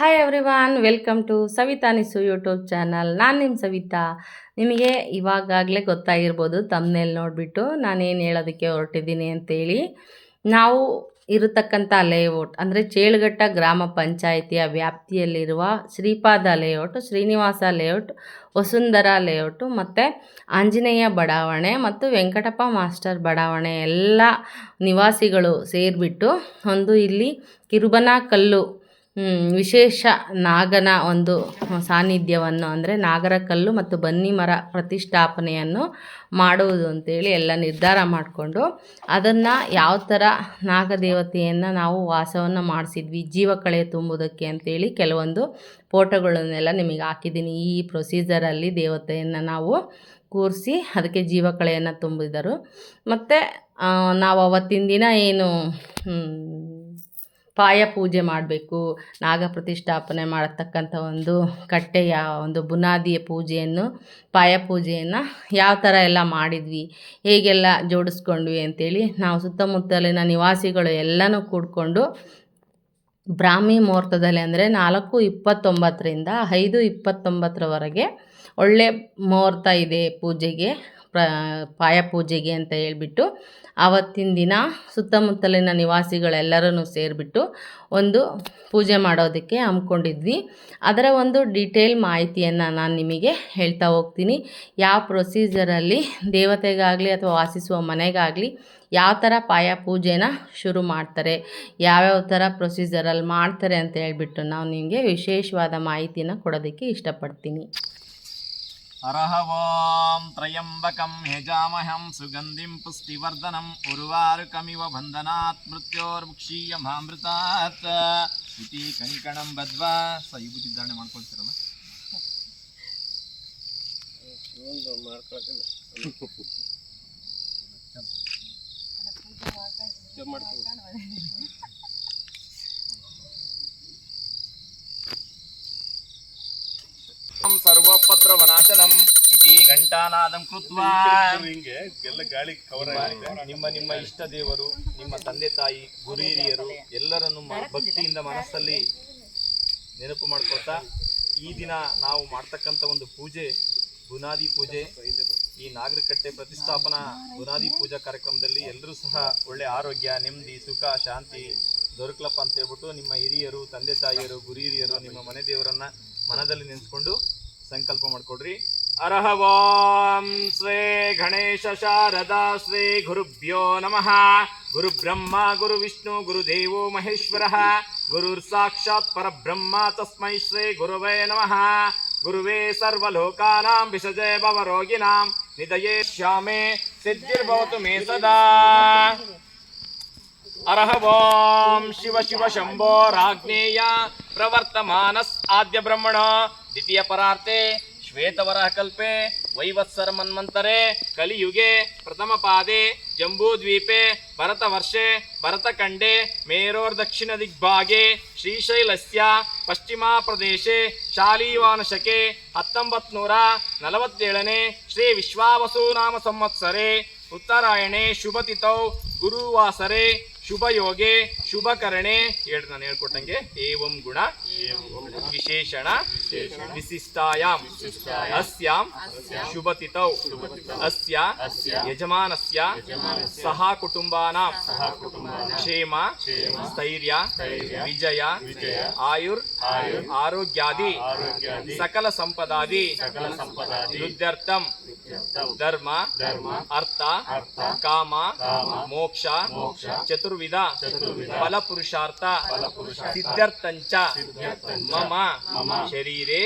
Hi everyone, welcome to Savitha ನಿಸು YouTube channel. ನಾನು ನಿಮ್ಮ ಸವಿತಾ. ನಿಮಗೆ ಇವಾಗಲೇ ಗೊತ್ತಾಗಿರ್ಬೋದು ತಮ್ಮನೇಲಿ ನೋಡಿಬಿಟ್ಟು ನಾನೇನು ಹೇಳೋದಕ್ಕೆ ಹೊರಟಿದ್ದೀನಿ ಅಂತೇಳಿ. ನಾವು ಇರತಕ್ಕಂಥ ಲೇಔಟ್ ಅಂದರೆ ಚೇಳುಘಟ್ಟ ಗ್ರಾಮ ಪಂಚಾಯಿತಿಯ ವ್ಯಾಪ್ತಿಯಲ್ಲಿರುವ Shripada layout, Srinivasa layout, Vasundhara layout ಮತ್ತು ಆಂಜನೇಯ ಬಡಾವಣೆ ಮತ್ತು ವೆಂಕಟಪ್ಪ ಮಾಸ್ಟರ್ ಬಡಾವಣೆ ಎಲ್ಲ ನಿವಾಸಿಗಳು ಸೇರಿಬಿಟ್ಟು ಒಂದು ಇಲ್ಲಿ ಕಿರುಬನ ಕಲ್ಲು ವಿಶೇಷ ನಾಗನ ಒಂದು ಸಾನ್ನಿಧ್ಯವನ್ನು ಅಂದರೆ ನಾಗರ ಕಲ್ಲು ಮತ್ತು ಬನ್ನಿ ಮರ ಪ್ರತಿಷ್ಠಾಪನೆಯನ್ನು ಮಾಡುವುದು ಅಂತೇಳಿ ಎಲ್ಲ ನಿರ್ಧಾರ ಮಾಡಿಕೊಂಡು ಅದನ್ನು ಯಾವ ಥರ ನಾಗದೇವತೆಯನ್ನು ನಾವು ವಾಸವನ್ನು ಮಾಡಿಸಿದ್ವಿ ಜೀವಕಳೆ ತುಂಬುವುದಕ್ಕೆ ಅಂತೇಳಿ ಕೆಲವೊಂದು ಫೋಟೋಗಳನ್ನೆಲ್ಲ ನಿಮಗೆ ಹಾಕಿದ್ದೀನಿ. ಈ ಪ್ರೊಸೀಜರಲ್ಲಿ ದೇವತೆಯನ್ನು ನಾವು ಕೂರಿಸಿ ಅದಕ್ಕೆ ಜೀವಕಳೆಯನ್ನು ತುಂಬಿದರು. ಮತ್ತು ನಾವು ಅವತ್ತಿನ ದಿನ ಏನು ಪಾಯ ಪೂಜೆ ಮಾಡಬೇಕು, ನಾಗ ಪ್ರತಿಷ್ಠಾಪನೆ ಮಾಡತಕ್ಕಂಥ ಒಂದು ಕಟ್ಟೆಯ ಒಂದು ಬುನಾದಿಯ ಪೂಜೆಯನ್ನು, ಪಾಯ ಪೂಜೆಯನ್ನು ಯಾವ ಥರ ಎಲ್ಲ ಮಾಡಿದ್ವಿ, ಹೇಗೆಲ್ಲ ಜೋಡಿಸ್ಕೊಂಡ್ವಿ ಅಂತೇಳಿ ನಾವು ಸುತ್ತಮುತ್ತಲಿನ ನಿವಾಸಿಗಳು ಎಲ್ಲನೂ ಕೂಡಿಕೊಂಡು ಬ್ರಾಹ್ಮಿ ಮುಹೂರ್ತದಲ್ಲಿ ಅಂದರೆ 4:29ರಿಂದ 5:29ರವರೆಗೆ ಒಳ್ಳೆ ಮುಹೂರ್ತ ಇದೆ ಪೂಜೆಗೆ, ಪಾಯ ಪೂಜೆಗೆ ಅಂತ ಹೇಳ್ಬಿಟ್ಟು ಆವತ್ತಿನ ದಿನ ಸುತ್ತಮುತ್ತಲಿನ ನಿವಾಸಿಗಳೆಲ್ಲರೂ ಸೇರಿಬಿಟ್ಟು ಒಂದು ಪೂಜೆ ಮಾಡೋದಕ್ಕೆ ಹಮ್ಮಿಕೊಂಡಿದ್ವಿ. ಅದರ ಒಂದು ಡೀಟೇಲ್ ಮಾಹಿತಿಯನ್ನು ನಾನು ನಿಮಗೆ ಹೇಳ್ತಾ ಹೋಗ್ತೀನಿ. ಯಾವ ಪ್ರೊಸೀಜರಲ್ಲಿ ದೇವತೆಗಾಗಲಿ ಅಥವಾ ವಾಸಿಸುವ ಮನೆಗಾಗಲಿ ಯಾವ ಥರ ಪಾಯ ಪೂಜೆನ ಶುರು ಮಾಡ್ತಾರೆ, ಯಾವ್ಯಾವ ಥರ ಪ್ರೊಸೀಜರಲ್ಲಿ ಮಾಡ್ತಾರೆ ಅಂತ ಹೇಳ್ಬಿಟ್ಟು ನಾವು ನಿಮಗೆ ವಿಶೇಷವಾದ ಮಾಹಿತಿನ ಕೊಡೋದಕ್ಕೆ ಇಷ್ಟಪಡ್ತೀನಿ. ಹರಃ ಓಂ ತ್ರಯಂಬಕಂ ಯಜಾಮಹಂ ಸುಗಂಧಿಂ ಪುಷ್ಟಿವರ್ಧನಂ ಉರ್ವಾರುಕಮಿವ ಬಂಧನಾತ್ ಮೃತ್ಯೋರ್ಮುಕ್ಷೀಯಮಾಮೃತಾತ್ ಇತಿ ಕಂಕಣಂ ಬದ್ವಾ. ವಿಭೂತಿ ಧಾರಣೆ ಮಾಡ್ಕೊಳ್ತೀರಲ್ಲ, ಸರ್ವೋಪದ್ರವನಾಶನಂ ಇತಿ ಘಂಟಾನಾದಂ ಕೃತ್ವಾ. ಹಿಂಗೆ ಎಲ್ಲ ಗಾಳಿ ಕವರ್ ಆಗಿದೆ. ನಿಮ್ಮ ಇಷ್ಟ ದೇವರು, ನಿಮ್ಮ ತಂದೆ ತಾಯಿ, ಗುರು ಹಿರಿಯರು ಎಲ್ಲರನ್ನು ಭಕ್ತಿಯಿಂದ ಮನಸ್ಸಲ್ಲಿ ನೆನಪು ಮಾಡ್ಕೊಳ್ತಾ ಈ ದಿನ ನಾವು ಮಾಡ್ತಕ್ಕಂಥ ಒಂದು ಪೂಜೆ ಬುನಾದಿ ಪೂಜೆ, ಈ ನಾಗರಕಟ್ಟೆ ಪ್ರತಿಷ್ಠಾಪನಾ ಬುನಾದಿ ಪೂಜಾ ಕಾರ್ಯಕ್ರಮದಲ್ಲಿ ಎಲ್ಲರೂ ಸಹ ಒಳ್ಳೆ ಆರೋಗ್ಯ, ನೆಮ್ಮದಿ, ಸುಖ, ಶಾಂತಿ ದೊರಕಲಪ್ಪ ಅಂತ ಹೇಳ್ಬಿಟ್ಟು ನಿಮ್ಮ ಹಿರಿಯರು, ತಂದೆ ತಾಯಿಯರು, ಗುರು ಹಿರಿಯರು, ನಿಮ್ಮ ಮನೆ ದೇವರನ್ನ ಮನದಲ್ಲಿ ನೆನೆಸ್ಕೊಂಡು ಸಂಕಲ್ಪ ಮಾಡ್ಕೊಡ್ರಿ. ಹರಃ ಓಂ ಶ್ರೀ ಗಣೇಶ ಶಾರದಾ ಶ್ರೀ ಗುರುಭ್ಯೋ ನಮಃ. ಗುರು ಬ್ರಹ್ಮ ಗುರು ವಿಷ್ಣು ಗುರುದೇವೋ ಮಹೇಶ್ವರಃ ಗುರುರ್ ಸಾಕ್ಷಾತ್ ಪರಬ್ರಹ್ಮ ತಸ್ಮೈ ಶ್ರೀ ಗುರುವೇ ನಮಃ. ಗುರುವೇ ಸರ್ವಲೋಕಾನಾಂ ವಿಷಜೇ ಭವರೋಗಿಣಾಂ ನಿಧಯೇ ಶ್ಯಾಮೇ ಸಿದ್ಧಿರ್ಭವತು ಮೇ ಸದಾ. ಹರಃ ಓಂ ಶಿವ ಶಿವ ಶಂಭೋ ರಾಜ್ಞೇಯ ಪ್ರವರ್ತಮಾನಸ್ ಆದ್ಯ ಬ್ರಹ್ಮಣ ದ್ವಿತೀಯ ಪರಾರ್ತೆ ಶ್ವೇತವರಃ ಕಲ್ಪೆ ವೈವತ್ಸರ ಮನ್ವಂತರೆ ಕಲಿಯುಗೆ ಪ್ರಥಮ ಪಾದೆ ಜಂಬೂದ್ವೀಪೆ ಭರತವರ್ಷೆ ಭರತಖಂಡೆ ಮೇರೋರ್ದಕ್ಷಿಣ ದಿಗ್ಭಾಗೆ ಶ್ರೀಶೈಲಸ್ಯ ಪಶ್ಚಿಮ ಪ್ರದೇಶೆ ಶಾಲಿವಾನಶಕೆ 1947 ಶ್ರೀ ವಿಶ್ವಾವಸು ನಾಮ ಸಂವತ್ಸರೆ ಉತ್ತರಾಯಣೆ ಶುಭತಿಥೌ ಗುರುವಾಸರೆ ಶುಭಯೋಗೆ ಶುಭಕರಣೆ ನಾನು ಹೇಳ್ಕೊಟ್ಟಂಗೆ ಏವಂ ಗುಣ ವಿಶೇಷಣ ವಿಶಿಷ್ಟಾಯಾಂ ಅಸ್ಯಾಂ ಶುಭತಿಥೌ ಅಸ್ಯ ಯಜಮಾನಸ್ಯ ಸಹ ಕುಟುಂಬಾನಾಂ ಕ್ಷೇಮ ಸ್ಥೈರ್ಯ ವಿಜಯ ಆಯುರ್ ಆರೋಗ್ಯಾದಿ ಸಕಲ ಸಂಪದಾದಿ ವೃದ್ಧ್ಯರ್ಥಂ ಧರ್ಮ ಅರ್ಥ ಕಾಮ ಮೋಕ್ಷ ಚತುರ್ವಿಧ ಫಲಪುರುಷಾರ್ಥ ಸಿದ್ಧಾರ್ಥಂಚ ಮಮ ಶರೀರೆ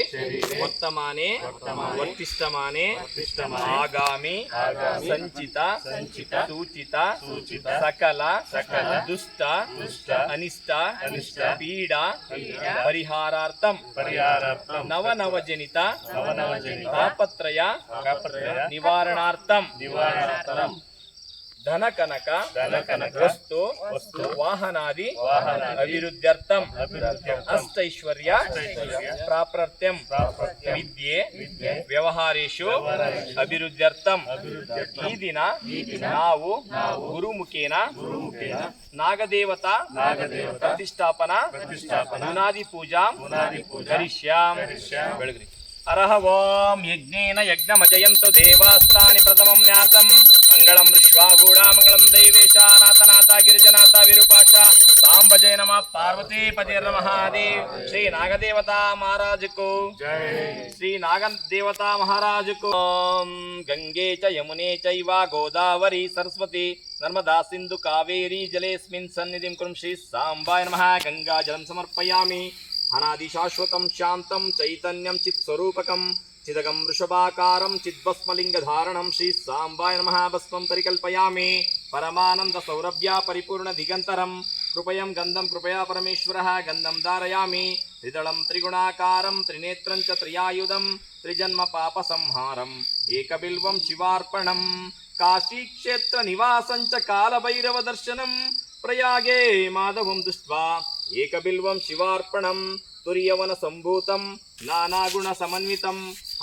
ವರ್ತಮಾನೆ ವರ್ತಿಷ್ಠಮಾನೆ ಆಗಾಮಿ ಸಂಚಿತ ಸೂಚಿತ ಸಕಲ ದುಷ್ಟ ಅನಿಷ್ಟ ಪೀಡಾ ಪರಿಹಾರಾರ್ಥಂ ನವನವಜನಿತ ತಾಪತ್ರಯ ನಿವಾರಣಾರ್ಥಂ ಧನ ಕನಕ ವಸ್ತು ವಾಹನಾದಿ ಅಭಿವೃದ್ಧ್ಯರ್ಥಂ ಅಷ್ಟೈಶ್ವರ್ಯ ಪ್ರಾಪ್ರತ್ಯಂ ವಿದ್ಯೆ ವ್ಯವಹಾರೇಶು ಅಭಿವೃದ್ಧ್ಯರ್ಥಂ. ಈ ದಿನ ನಾವು ಗುರುಮುಖೇನ ನಾಗದೇವತಾ ಪ್ರತಿಷ್ಠಾಪನಾ ಮುನಾದಿ ಪೂಜಾ ಕರಿಷ್ಯಾಂ. ಬೆಳಗ್ರಿ ಅರಹ ಓಂ ಯಜ್ಞೇನ ಯಜ್ಞಮಜಯಂತು ದೇವಾಸ್ತಾನಿ ಪ್ರಥಮಂ ನ್ಯಾಸಂ ಮಂಗಳಂ ವಿಶ್ವಾಗೂಢ ಮಂಗಳಂ ದೈವೇಶ ನಾಥನಾಥ ಗಿರಿಜನಾಥ ವಿರೂಪಾಕ್ಷ ಸಾಂಬಜಯ ನಮಃ ಪಾರ್ವತಿ ಪದೇ ಮಹಾದೇವ್. ಶ್ರೀ ನಾಗದೇವತಾ ಮಹಾರಾಜಕು ಶ್ರೀ ನಾಗದೇವತಾ ಮಹಾರಾಜಕು. ಓಂ ಗಂಗೆ ಚ ಯಮುನೆ ಚೈವ ಗೋದಾವರಿ ಸರಸ್ವತಿ ನರ್ಮದಾ ಸಿಂಧು ಕಾವೇರಿ ಜಲೇಸ್ಮಿನ್ ಸನ್ನಿಧಿಂ ಕುರುಂ. ಶ್ರೀ ಸಾಂಬಾಯ ನಮಃ. ಗಂಗಾ ಜಲಂ ಸಮರ್ಪಯಾಮಿ. ಅನಾದಿ ಶಾಶ್ವತಂ ಶಾಂತಂ ಚೈತನ್ಯಂ ಚಿತ್ಸ್ವರೂಪಕಂ ಚಿದಗಂ ವೃಷಭಾಕಾರಂ ಚಿದ್ಭಸ್ಮಲಿಂಗಧಾರಣಂ. ಶ್ರೀ ಸಾಂಬಾಯ ನಮಃ. ಭಸ್ಮಂ ಪರಿಕಲ್ಪಯಾಮಿ. ಪರಮಾನಂದ ಸೌರಭ್ಯ ಪರಿಪೂರ್ಣ ದಿಗಂತರಂ ಕೃಪಯಂ ಗಂಧಂ ಕೃಪಯಾ ಪರಮೇಶ್ವರಃ ಗಂಧಂ ಧಾರಯಾಮಿ. ತ್ರಿದಳಂ ತ್ರಿಗುಣಾಕಾರಂ ತ್ರಿನೇತ್ರಂ ಚ ತ್ರಿಯಾಯುಧಂ ತ್ರಿಜನ್ಮ ಪಾಪ ಸಂಹಾರಂ ಏಕಬಿಲ್ವಂ ಶಿವಾರ್ಪಣಂ. ಕಾಶಿ ಕ್ಷೇತ್ರ ನಿವಾಸಂ ಚ ಕಾಲಭೈರವ ದರ್ಶನಂ ಪ್ರಯಾಗೇ ಮಾಧವಂ ದೃಷ್ಟ್ವಾ ಏಕಬಿಲ್ವಂ ಶಿವಾರ್ಪಣಂ. ತುರ್ಯವನ ಸಂಭೂತಂ ನಾನಾಗುಣ ಸಮನ್ವಿತಂ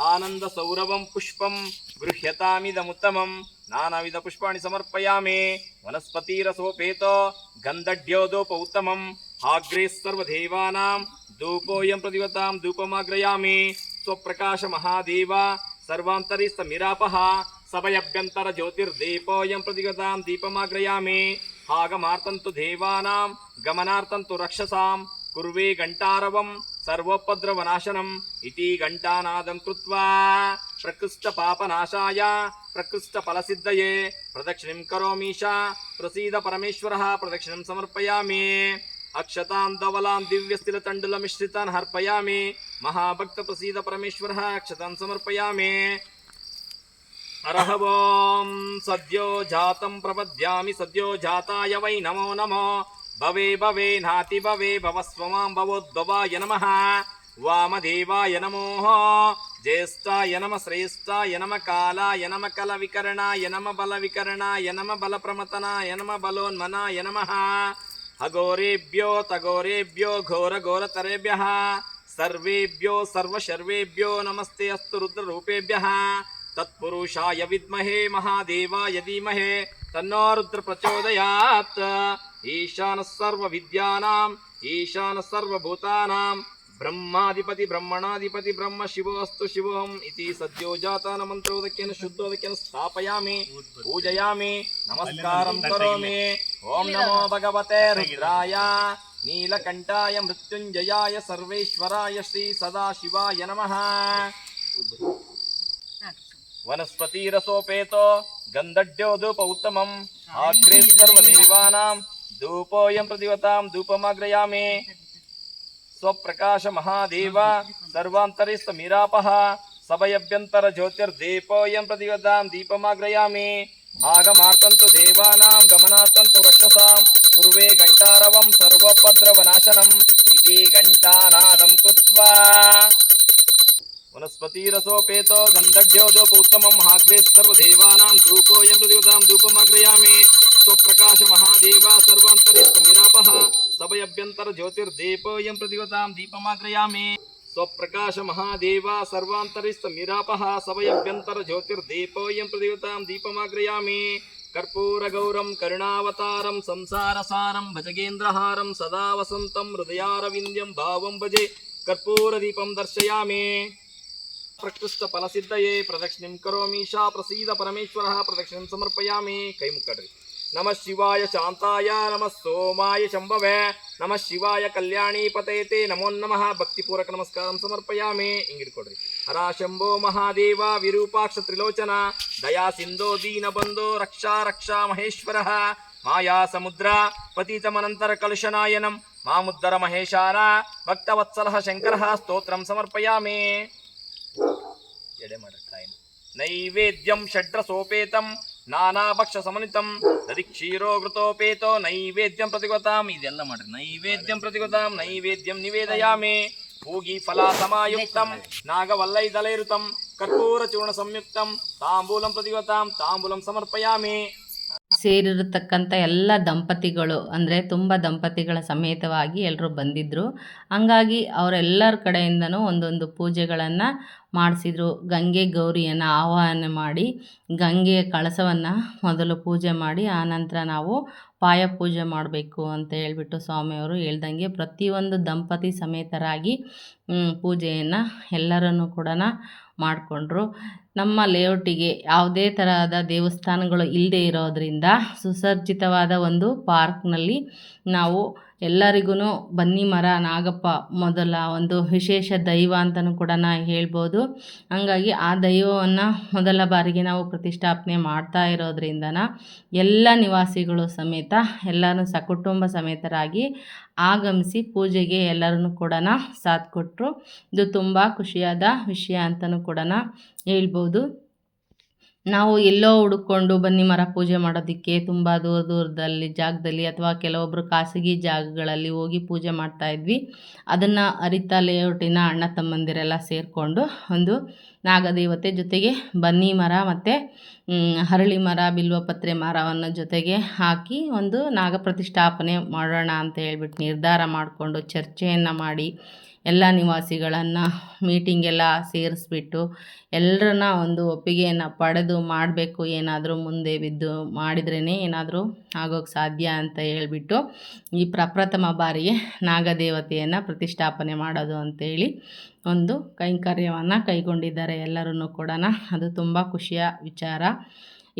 ಆನಂದ ಸೌರಭಂ ಪುಷ್ಪಂ ಗೃಹ್ಯತಾಮಿದಮುತ್ತಮಂ. ನಾನಾವಿಧ ಪುಷ್ಪಾಣಿ ಸಮರ್ಪಯಾಮಿ. ವನಸ್ಪತಿರಸೋಪೇತೋ ಗಂಧಢ್ಯೋದೋಪೌತ್ತಮಂ ಆಗ್ರೇ ಸರ್ವದೇವಾನಾಂ ಧೂಪೋಯಂ ಪ್ರತಿವತಾಂ ಧೂಪಮಾಗ್ರಯಾಮಿ. ಸ್ವಪ್ರಕಾಶ ಮಹಾದೇವ ಸರ್ವಾಂತರಿಸ್ತಮಿರಾಪಃ ಸಭಯಭ್ಯಂತರ ಜ್ಯೋತಿರ್ದೀಪೋಯಂ ಪ್ರತಿಗತಾಂ ದೀಪಮಾಗ್ರಯಾಮಿ. ಆಗಮಾರ್ತಂತು ದೇವಾನಾಂ ಗಮನಾರ್ಥಂತು ರಕ್ಷಸಾಂ ಕುರ್ವೇ ಗಂಟಾರವಂ ಸರ್ವೋಪದ್ರವನಾಶನಂ ಇತಿ ಗಂಟಾನಾದಂ ಕೃತ್ವಾ ಪ್ರಕೃಷ್ಟ ಪಾಪನಾಶಾಯ ಪ್ರಕೃಷ್ಟ ಫಲಸಿದ್ಧಯೇ ಪ್ರದಕ್ಷಿಣಂ ಕರೋಮೀಶ ಪ್ರಸೀದ ಪರಮೇಶ್ವರಃ. ಪ್ರದಕ್ಷಿಣಂ ಸಮರ್ಪಯಾಮಿ. ಅಕ್ಷತಾಂ ಧವಲಾಂ ದಿವ್ಯಸ್ಥಿರತಂಡುಲಮಿಶ್ರಿತಾನ್ ಅರ್ಪಯಾಮಿ. ಮಹಾಭಕ್ತ ಪ್ರಸೀದ ಪರಮೇಶ್ವರಃ. ಅಕ್ಷತಾನ್ ಸಮರ್ಪಯಾಮಿ. ಅರಹ ಓಂ ಸದ್ಯೋ ಜಾತಂ ಪ್ರಪದ್ಯಾಮಿ ಸದ್ಯೋ ಜಾತಾಯ ವೈ ನಮೋ ನಮೋ. ಭವೇ ಭವೇ ನಾತಿ ಭವೇ ಭವಸ್ವಮಾಂ ಭವೋದ್ಭವಾಯ ನಮಃ. ವಾಮದೇವಾಯ ನಮೋ ಜ್ಯೇಷ್ಠಾಯ ನಮ ಶ್ರೇಷ್ಠಾಯ ನಮ ಕಾಲಾಯ ನಮ ಕಲ ವಿಕರಣಾಯ ನಮ ಬಲ ವಿಕರಣಾಯ ನಮ ಬಲ ಪ್ರಮತನಾಯ ನಮ ಬಲೋನ್ಮನಾಯ ನಮಃ. ಅಘೋರೇಭ್ಯೋ ತಘೋರೇಭ್ಯೋ ಘೋರ ಘೋರತರೇಭ್ಯಃ ಸರ್ವೇಭ್ಯೋ ಸರ್ವಶರ್ವೇಭ್ಯೋ ನಮಸ್ತೆ ಅಸ್ತು ರುದ್ರರೂಪೇಭ್ಯಃ. ತತ್ಪುರುಷಾಯ ವಿದ್ಮಹೇ ಮಹಾದೇವಾಯ ಧೀಮಹಿ ತನ್ನೋ ರುದ್ರ ಪ್ರಚೋದಯಾತ್. ಈಶಾನಃ ಸರ್ವವಿದ್ಯಾನಾಂ ಈಶಾನಃ ಸರ್ವಭೂತಾನಾಂ ಬ್ರಹ್ಮಾಧಿಪತಿ ಬ್ರಹ್ಮಣಾಧಿಪತಿ ಬ್ರಹ್ಮ ಶಿವೋಸ್ತು ಶಿವೋಹಂ ಇತಿ ಸದ್ಯೋ ಜಾತಾನ ಮಂತ್ರೋದಕ್ಕೆನ ಶುದ್ಧೋದಕ್ಕೆನ ಸ್ಥಾಪಯಾಮಿ ಪೂಜಯಾಮಿ ನಮಸ್ಕಾರಂ ಕರೋಮಿ. ಓಂ ನಮೋ ಭಗವತೆ ರುದ್ರಾಯ ನೀಲಕಂಠಾಯ ಮೃತ್ಯುಂಜಯಾಯ ಸರ್ವೇಶ್ವರಾಯ ಶ್ರೀ ಸದಾಶಿವಾಯ ನಮಃ. ವನಸ್ಪತಿರಸೋಪೇತೋ ಗಂಧಢ್ಯೋದೋಪ ಉತ್ತಮಂ ಆಗ್ರೇ ಸರ್ವದೇವಾನಾಂ ಧೂಪೋಯಂ ಪ್ರತಿವತಾಂ ಧೂಪಮಾಗ್ರಯಾಮಿ. ಸ್ವಪ್ರಕಾಶ ಮಹಾದೇವ ಸರ್ವಾಂತರಿಸ್ತಮಿರಾಪಃ ಸಭಯಭ್ಯಂತರ ಜ್ಯೋತಿರ್ದೀಪೋಯಂ ಪ್ರತಿವತಾಂ ದೀಪಮಾಗ್ರಯಾಮಿ. ಆಗಮಾರ್ತಂತು ದೇವಾನಾಂ ಗಮನಾರ್ಥಂತು ರಕ್ಷಸಾಂ ಕುರ್ವೇ ಗಂಟಾರವಂ ಸರ್ವೋಪದ್ರವನಾಶನಂ ಇತಿ ಗಂಟಾನಾದಂ ಕೃತ್ವಾ ವನಸ್ಪತಿರಸೋಪೇತೋ ಗಂಧಢ್ಯೋದೋಪ ಉತ್ತಮಂ ಆಗ್ರೇ ಸರ್ವದೇವಾನಾಂ ಧೂಪೋಯಂ ಪ್ರತಿವತಾಂ ಧೂಪಮಾಗ್ರಯಾಮಿ. ಸ್ವಪ್ರಕಾಶ ಮಹಾದೇವ ಸರ್ವಾಂತರಿಸ್ತಮಿರಾಪಃ ಸಭಯಭ್ಯಂತರ ಜ್ಯೋತಿರ್ದೀಪೋಯಂ ಪ್ರತಿವತಾಂ ದೀಪಮಾಗ್ರಯಾಮಿ. ಸ್ವಪ್ರಕಾಶ ಮಹಾದೇವ ಸರ್ವಾಂತರಿಸ್ತಮಿರಾಪಃ ಸಭಯಭ್ಯಂತರ ಜ್ಯೋತಿರ್ದೀಪೋಯಂ ಪ್ರತಿವತಾಂ ದೀಪಮಾಗ್ರಯಾಮಿ. ಕರ್ಪೂರ ಗೌರಂ ಕರುಣಾವತಾರಂ ಸಂಸಾರಸಾರಂ ಭಜಗೇಂದ್ರಹಾರಂ ಸದಾ ವಸಂತಂ ಹೃದಯಾರವಿಂದ್ಯಂ ಭಾವಂ ಭಜೆ ಕರ್ಪೂರ ದೀಪಂ ದರ್ಶಯಾಮಿ. ಪ್ರಕೃಷ್ಟ ಫಲಸಿದ್ಧಯೇ ಪ್ರದಕ್ಷಿಣಂ ಕರೋಮೀಶಾ ಪ್ರಸೀದ ಪರಮೇಶ್ವರಃ. ಪ್ರದಕ್ಷಿಣಂ ಸಮರ್ಪಯಾಮಿ. ಕೈ ಮುಕ್ಕಡ್ರಿ. ನಮಃ ಶಿವಾಯ ಶಾಂತಾಯ ನಮಃ ಸೋಮಾಯ ಶಂಭವೇ ನಮಃ ಶಿವಾಯ ಕಲ್ಯಾಣಿ ಪತಯತೆ ನಮೋ ನಮಃ. ಭಕ್ತಿಪೂರ್ವಕ ನಮಸ್ಕಾರಂ ಸಮರ್ಪಯಾಮಿ. ಹಿಂಗಿಡ್ಕೊಡ್ರಿ. ಹರ ಶಂಭೋ ಮಹಾದೇವ ವಿರೂಪಾಕ್ಷ ತ್ರಿಲೋಚನ ದಯಾ ಸಿಂಧೋ ದೀನ ಬಂಧೋ ರಕ್ಷಾ ರಕ್ಷಾ ಮಹೇಶ್ವರಃ. ಮಾಯಾ ಸಮುದ್ರ ಪತಿತಮನಂತರ ಕಲುಷನಾಯನಂ ಮಾಮುದ್ದರ ಮಹೇಶಾನ ಭಕ್ತವತ್ಸಲಃ ಶಂಕರಃ. ಸ್ತೋತ್ರಂ ಸಮರ್ಪಯಾಮಿ. ಎಡೆ ಮಾಡಕ್ಕಾಯ ನೈವೇದ್ಯಂ ಷಡ್ರಸೋಪೇತಂ ನಾನಾಭಕ್ಷ ಸಮನಿತಂ ದದಿ ಕ್ಷೀರೋ ಘೃತೋಪೇತೋ ನೈವೇದ್ಯಂ ಪ್ರತಿಗತಾಂ. ಇದೆಲ್ಲ ಮಾಡ್ರಿ. ನೈವೇದ್ಯಂ ಪ್ರತಿಗತಾಂ ನೈವೇದ್ಯಂ ನಿವೇದಯಾಮಿ. ಭೂಗಿ ಫಲ ಸಮಾಯುಕ್ತಂ ನಾಗವಲ್ಲೈದಲೈರುತಂ ಕರ್ಪೂರ ಚೂರ್ಣ ಸಂಯುಕ್ತಂ ತಾಂಬೂಲಂ ಪ್ರತಿಗತಾಂ ತಾಂಬೂಲಂ ಸಮರ್ಪಯಾಮಿ. ಸೇರಿರತಕ್ಕಂಥ ಎಲ್ಲ ದಂಪತಿಗಳು ಅಂದರೆ ತುಂಬ ದಂಪತಿಗಳ ಸಮೇತವಾಗಿ ಎಲ್ಲರೂ ಬಂದಿದ್ದರು. ಹಂಗಾಗಿ ಅವರೆಲ್ಲರ ಕಡೆಯಿಂದನೂ ಒಂದೊಂದು ಪೂಜೆಗಳನ್ನು ಮಾಡಿಸಿದ್ರು. ಗಂಗೆ ಗೌರಿಯನ್ನು ಆವಾಹನೆ ಮಾಡಿ ಗಂಗೆಯ ಕಳಸವನ್ನು ಮೊದಲು ಪೂಜೆ ಮಾಡಿ ಆನಂತರ ನಾವು ಪಾಯ ಪೂಜೆ ಮಾಡಬೇಕು ಅಂತ ಹೇಳ್ಬಿಟ್ಟು ಸ್ವಾಮಿಯವರು ಹೇಳ್ದಂಗೆ ಪ್ರತಿಯೊಂದು ದಂಪತಿ ಸಮೇತರಾಗಿ ಪೂಜೆಯನ್ನು ಎಲ್ಲರನ್ನು ಕೂಡ ಮಾಡಿಕೊಂಡ್ರು. ನಮ್ಮ ಲೇಔಟಿಗೆ ಯಾವುದೇ ತರಹದ ದೇವಸ್ಥಾನಗಳು ಇಲ್ಲದೆ ಇರೋದರಿಂದ ಸುಸಜ್ಜಿತವಾದ ಒಂದು ಪಾರ್ಕ್ನಲ್ಲಿ ನಾವು ಎಲ್ಲರಿಗೂ ಬನ್ನಿ ಮರ ನಾಗಪ್ಪ ಮೊದಲ ಒಂದು ವಿಶೇಷ ದೈವ ಅಂತಲೂ ಕೂಡ ಹೇಳ್ಬೋದು. ಹಂಗಾಗಿ ಆ ದೈವವನ್ನು ಮೊದಲ ಬಾರಿಗೆ ನಾವು ಪ್ರತಿಷ್ಠಾಪನೆ ಮಾಡ್ತಾ ಇರೋದ್ರಿಂದ ಎಲ್ಲ ನಿವಾಸಿಗಳು ಸಮೇತ ಎಲ್ಲರೂ ಸಕುಟುಂಬ ಸಮೇತರಾಗಿ ಆಗಮಿಸಿ ಪೂಜೆಗೆ ಎಲ್ಲರೂ ಕೂಡ ಸಾಥ್ ಕೊಟ್ಟರು. ಇದು ತುಂಬ ಖುಷಿಯಾದ ವಿಷಯ ಅಂತಲೂ ಕೂಡ ಹೇಳ್ಬೋದು. ನಾವು ಎಲ್ಲೋ ಹುಡುಕೊಂಡು ಬನ್ನಿ ಮರ ಪೂಜೆ ಮಾಡೋದಕ್ಕೆ ತುಂಬ ದೂರದಲ್ಲಿ ಜಾಗದಲ್ಲಿ ಅಥವಾ ಕೆಲವೊಬ್ಬರು ಖಾಸಗಿ ಜಾಗಗಳಲ್ಲಿ ಹೋಗಿ ಪೂಜೆ ಮಾಡ್ತಾಯಿದ್ವಿ. ಅದನ್ನು ಅರಿತಾ ಲೇಔಟಿನ ಅಣ್ಣ ತಮ್ಮಂದಿರೆಲ್ಲ ಸೇರಿಕೊಂಡು ಒಂದು ನಾಗದೇವತೆ ಜೊತೆಗೆ ಬನ್ನಿ ಮರ ಮತ್ತು ಹರಳಿ ಮರ ಬಿಲ್ವಪತ್ರೆ ಮರವನ್ನು ಜೊತೆಗೆ ಹಾಕಿ ಒಂದು ನಾಗ ಪ್ರತಿಷ್ಠಾಪನೆ ಮಾಡೋಣ ಅಂತ ಹೇಳ್ಬಿಟ್ಟು ನಿರ್ಧಾರ ಮಾಡಿಕೊಂಡು ಚರ್ಚೆಯನ್ನು ಮಾಡಿ ಎಲ್ಲ ನಿವಾಸಿಗಳನ್ನು ಮೀಟಿಂಗೆಲ್ಲ ಸೇರಿಸ್ಬಿಟ್ಟು ಎಲ್ಲರನ್ನ ಒಂದು ಒಪ್ಪಿಗೆಯನ್ನು ಪಡೆದು ಮಾಡಬೇಕು, ಏನಾದರೂ ಮುಂದೆ ಬಿದ್ದು ಮಾಡಿದ್ರೇ ಏನಾದರೂ ಆಗೋಕ್ಕೆ ಸಾಧ್ಯ ಅಂತ ಹೇಳ್ಬಿಟ್ಟು ಈ ಪ್ರಪ್ರಥಮ ಬಾರಿಗೆ ನಾಗದೇವತೆಯನ್ನು ಪ್ರತಿಷ್ಠಾಪನೆ ಮಾಡೋದು ಅಂಥೇಳಿ ಒಂದು ಕೈಂಕರ್ಯವನ್ನು ಕೈಗೊಂಡಿದ್ದಾರೆ ಎಲ್ಲರೂ ಕೂಡ. ಅದು ತುಂಬ ಖುಷಿಯ ವಿಚಾರ.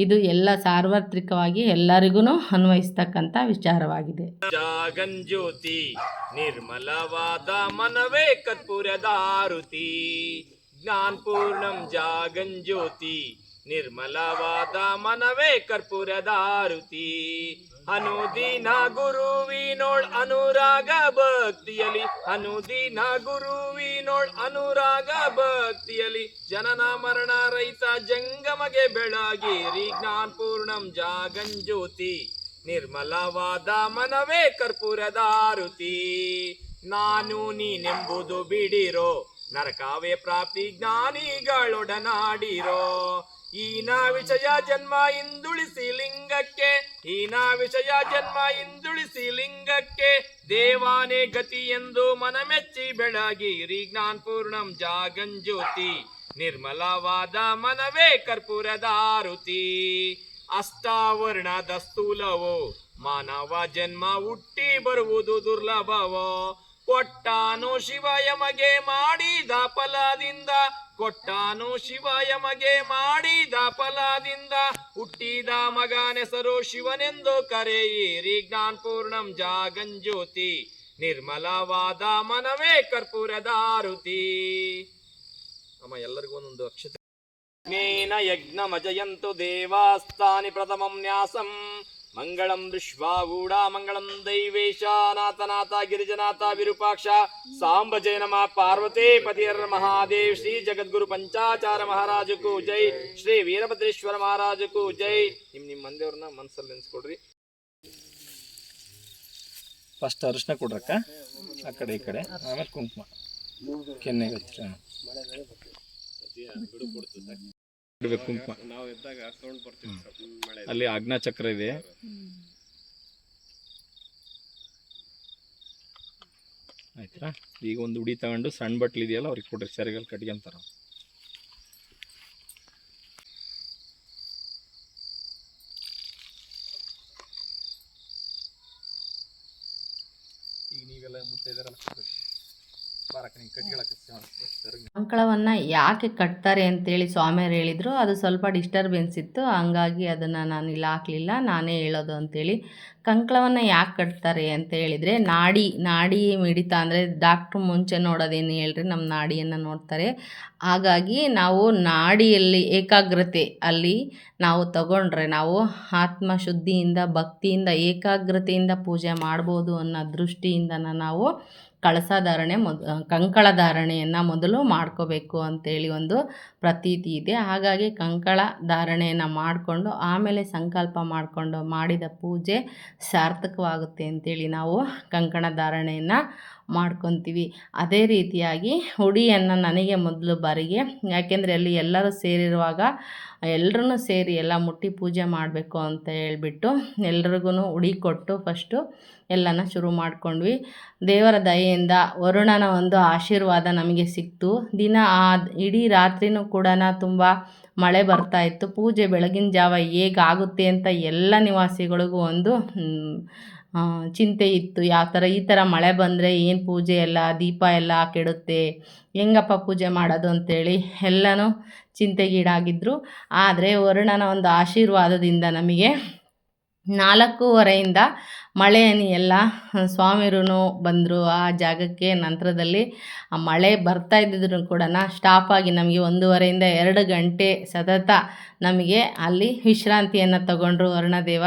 ಇದು ಎಲ್ಲ ಸಾರ್ವತ್ರಿಕವಾಗಿ ಎಲ್ಲರಿಗೂ ಅನ್ವಯಿಸ್ತಕ್ಕಂಥ ವಿಚಾರವಾಗಿದೆ. ಜಾಗಂಜ್ಯೋತಿ ನಿರ್ಮಲವಾದ ಮನವೇ ಕರ್ಪೂರದ ಆರುತಿ, ಜ್ಞಾನಪೂರ್ಣಂ ಜಾಗಂಜ್ಯೋತಿ ನಿರ್ಮಲವಾದ ಮನವೇ ಕರ್ಪೂರದ ಆರುತಿ, ಅನುದಿನ ಗುರುವಿನೋಳ್ ಅನುರಾಗ ಭಕ್ತಿಯಲಿ, ಅನುದಿನ ಗುರುವಿನೋಳ್ ಅನುರಾಗ ಭಕ್ತಿಯಲಿ, ಜನನ ಮರಣ ರಹಿತ ಜಂಗಮಗೆ ಬೆಳಗಿರಿ, ಜ್ಞಾನಪೂರ್ಣಂ ಜಾಗಂಜ್ಯೋತಿ ನಿರ್ಮಲವಾದ ಮನವೇ ಕರ್ಪೂರದ ಆರುತಿ. ನಾನು ನೀನೆಂಬುದು ಬಿಡಿರೋ, ನರಕಾವೇ ಪ್ರಾಪ್ತಿ ಜ್ಞಾನಿಗಳೊಡನಾಡಿರೋ, ಈನ ವಿಷಯ ಜನ್ಮ ಹಿಂದುಳಿಸಿ ಲಿಂಗಕ್ಕೆ, ಈನ ವಿಷಯ ಜನ್ಮ ಹಿಂದುಳಿಸಿ ಲಿಂಗಕ್ಕೆ, ದೇವಾನೇ ಗತಿ ಎಂದು ಮನಮೆಚ್ಚಿ ಬೆಳಗಿರಿ, ಜ್ಞಾನಪೂರ್ಣಂ ಜಾಗಂಜ್ಯೋತಿ ನಿರ್ಮಲವಾದ ಮನವೇ ಕರ್ಪೂರದ ಆರುತಿ. ಅಷ್ಟಾವರ್ಣದ ಸ್ಥೂಲವೋ ಮಾನವ ಜನ್ಮ ಹುಟ್ಟಿ ಬರುವುದು ದುರ್ಲಭವೋ, ಕೊಟ್ಟಾನು ಶಿವಯಮಗೆ ಮಾಡಿದ ಫಲದಿಂದ, ಕೊಟ್ಟಾನು ಶಿವಯಮಗೆ ಮಾಡಿದ ಫಲದಿಂದ, ಹುಟ್ಟಿದ ಮಗನೆಸರು ಶಿವನೆಂದು ಕರೆಯಿರಿ, ಜ್ಞಾನಪೂರ್ಣಂ ಜಾಗಂಜ್ಯೋತಿ ನಿರ್ಮಲವಾದ ಮನವೇ ಕರ್ಪೂರದ ಆರುತಿ. ಅಮ್ಮ ಎಲ್ಲರಿಗೂ ಒಂದೊಂದು ಅಕ್ಷತೆ. ಜ್ಞೇನ ಯಜ್ಞಮಜಯಂತು ದೇವಾಸ್ತಾನಿ ಪ್ರಥಮಂ ನ್ಯಾಸಂ, ಮಂಗಳಂ ವಿಶ್ವಾಗೂಢ ಮಂಗಳಂ ದೈವೇಶ ನಾಥನಾಥ ಗಿರಿಜನಾಥ ವಿರೂಪಾಕ್ಷ ಸಾಂಬ ಜಯ ನಮಃ. ಪಾರ್ವತಿ ಪತಿಯರ ಮಹಾದೇವ್. ಶ್ರೀ ಜಗದ್ಗುರು ಪಂಚಾಚಾರ ಮಹಾರಾಜಕು ಜೈ, ಶ್ರೀ ವೀರಭದ್ರೇಶ್ವರ ಮಹಾರಾಜಕು ಜೈ. ನಿಮ್ಮ ಮಂದಿಯವ್ರನ್ನ ಮನಸ್ಸಲ್ಲಿ ನೆನೆಸ್ಕೊಡ್ರಿ. ಫಸ್ಟ್ ಅರಿಶಿನ ಕೊಡ್ರಕ್ಕ, ಆ ಕಡೆ ಈ ಕಡೆ, ಆಮೇಲೆ ಕುಂಕುಮ ಕೆನ್ನೆಗೆ ಹಚ್ಚಿರ ಇಡ್ಬೇಕು ಕುಂಕುಮ. ಅಲ್ಲಿ ಆಜ್ಞಾ ಚಕ್ರ ಇದೆ. ಆಯ್ತಾ? ಈಗ ಒಂದು ಉಡಿ ತಗೊಂಡು ಸಣ್ಣ ಬಟ್ಲು ಇದೆಯಲ್ಲ ಅವ್ರಿಗೆ ಕೊಡ್ರಿ, ಸರಿಗಲ್ಲಿ ಕಟ್ಕೊಂತಾರ. ಈಗ ನೀವೆಲ್ಲ ಮುತ್ತೈದೆಲ್ಲ ಕಂಕಳವನ್ನು ಯಾಕೆ ಕಟ್ತಾರೆ ಅಂತೇಳಿ ಸ್ವಾಮಿಯರು ಹೇಳಿದರು. ಅದು ಸ್ವಲ್ಪ ಡಿಸ್ಟರ್ಬೆನ್ಸ್ ಇತ್ತು, ಹಂಗಾಗಿ ಅದನ್ನು ನಾನು ಇಲ್ಲಿ ಹಾಕಲಿಲ್ಲ, ನಾನೇ ಹೇಳೋದು ಅಂಥೇಳಿ. ಕಂಕಳವನ್ನು ಯಾಕೆ ಕಟ್ತಾರೆ ಅಂತ ಹೇಳಿದರೆ, ನಾಡಿ ಮಿಡಿತ ಅಂದರೆ ಡಾಕ್ಟ್ರು ಮುಂಚೆ ನೋಡೋದೇನು ಹೇಳ್ರಿ, ನಮ್ಮ ನಾಡಿಯನ್ನು ನೋಡ್ತಾರೆ. ಹಾಗಾಗಿ ನಾವು ನಾಡಿಯಲ್ಲಿ ಏಕಾಗ್ರತೆ ಅಲ್ಲಿ ನಾವು ತಗೊಂಡ್ರೆ ನಾವು ಆತ್ಮಶುದ್ಧಿಯಿಂದ ಭಕ್ತಿಯಿಂದ ಏಕಾಗ್ರತೆಯಿಂದ ಪೂಜೆ ಮಾಡ್ಬೋದು ಅನ್ನೋ ದೃಷ್ಟಿಯಿಂದ ನಾವು ಕಳಸಧಾರಣೆ ಕಂಕಳ ಧಾರಣೆಯನ್ನು ಮೊದಲು ಮಾಡ್ಕೋಬೇಕು ಅಂತೇಳಿ ಒಂದು ಪ್ರತೀತಿ ಇದೆ. ಹಾಗಾಗಿ ಕಂಕಳ ಧಾರಣೆಯನ್ನು ಮಾಡಿಕೊಂಡು ಆಮೇಲೆ ಸಂಕಲ್ಪ ಮಾಡಿಕೊಂಡು ಮಾಡಿದ ಪೂಜೆ ಸಾರ್ಥಕವಾಗುತ್ತೆ ಅಂತೇಳಿ ನಾವು ಕಂಕಣ ಧಾರಣೆಯನ್ನು ಮಾಡ್ಕೊತೀವಿ. ಅದೇ ರೀತಿಯಾಗಿ ಉಡಿಯನ್ನು ನನಗೆ ಮೊದಲು ಬಾರಿಗೆ, ಯಾಕೆಂದರೆ ಅಲ್ಲಿ ಎಲ್ಲರೂ ಸೇರಿರುವಾಗ ಎಲ್ಲರೂ ಸೇರಿ ಎಲ್ಲ ಮುಟ್ಟಿ ಪೂಜೆ ಮಾಡಬೇಕು ಅಂತ ಹೇಳ್ಬಿಟ್ಟು ಎಲ್ರಿಗೂ ಉಡಿ ಕೊಟ್ಟು ಫಸ್ಟು ಎಲ್ಲನ ಶುರು ಮಾಡ್ಕೊಂಡ್ವಿ. ದೇವರ ದಯೆಯಿಂದ ವರುಣನ ಒಂದು ಆಶೀರ್ವಾದ ನಮಗೆ ಸಿಕ್ತು. ದಿನ ಇಡೀ ರಾತ್ರಿನೂ ಕೂಡ ತುಂಬ ಮಳೆ ಬರ್ತಾಯಿತ್ತು. ಪೂಜೆ ಬೆಳಗಿನ ಜಾವ ಹೇಗಾಗುತ್ತೆ ಅಂತ ಎಲ್ಲ ನಿವಾಸಿಗಳಿಗೂ ಒಂದು ಚಿಂತೆ ಇತ್ತು. ಯಾವ ಥರ ಈ ಥರ ಮಳೆ ಬಂದರೆ ಏನು ಪೂಜೆ ಎಲ್ಲ ದೀಪ ಎಲ್ಲ ಕೆಡುತ್ತೆ, ಹೆಂಗಪ್ಪ ಪೂಜೆ ಮಾಡೋದು ಅಂತೇಳಿ ಎಲ್ಲನೂ ಚಿಂತೆಗೀಡಾಗಿದ್ದರು. ಆದರೆ ವರುಣನ ಒಂದು ಆಶೀರ್ವಾದದಿಂದ ನಮಗೆ 4:30ಯಿಂದ ಮಳೆ ಹನಿ ಎಲ್ಲ ಸ್ವಾಮಿಯರೂ ಬಂದರು ಆ ಜಾಗಕ್ಕೆ. ನಂತರದಲ್ಲಿ ಆ ಮಳೆ ಬರ್ತಾ ಇದ್ದಿದ್ರು ಕೂಡ ಸ್ಟಾಪಾಗಿ ನಮಗೆ 1:30ಯಿಂದ 2 ಗಂಟೆ ಸತತ ನಮಗೆ ಅಲ್ಲಿ ವಿಶ್ರಾಂತಿಯನ್ನು ತಗೊಂಡ್ರು ವರುಣದೇವ.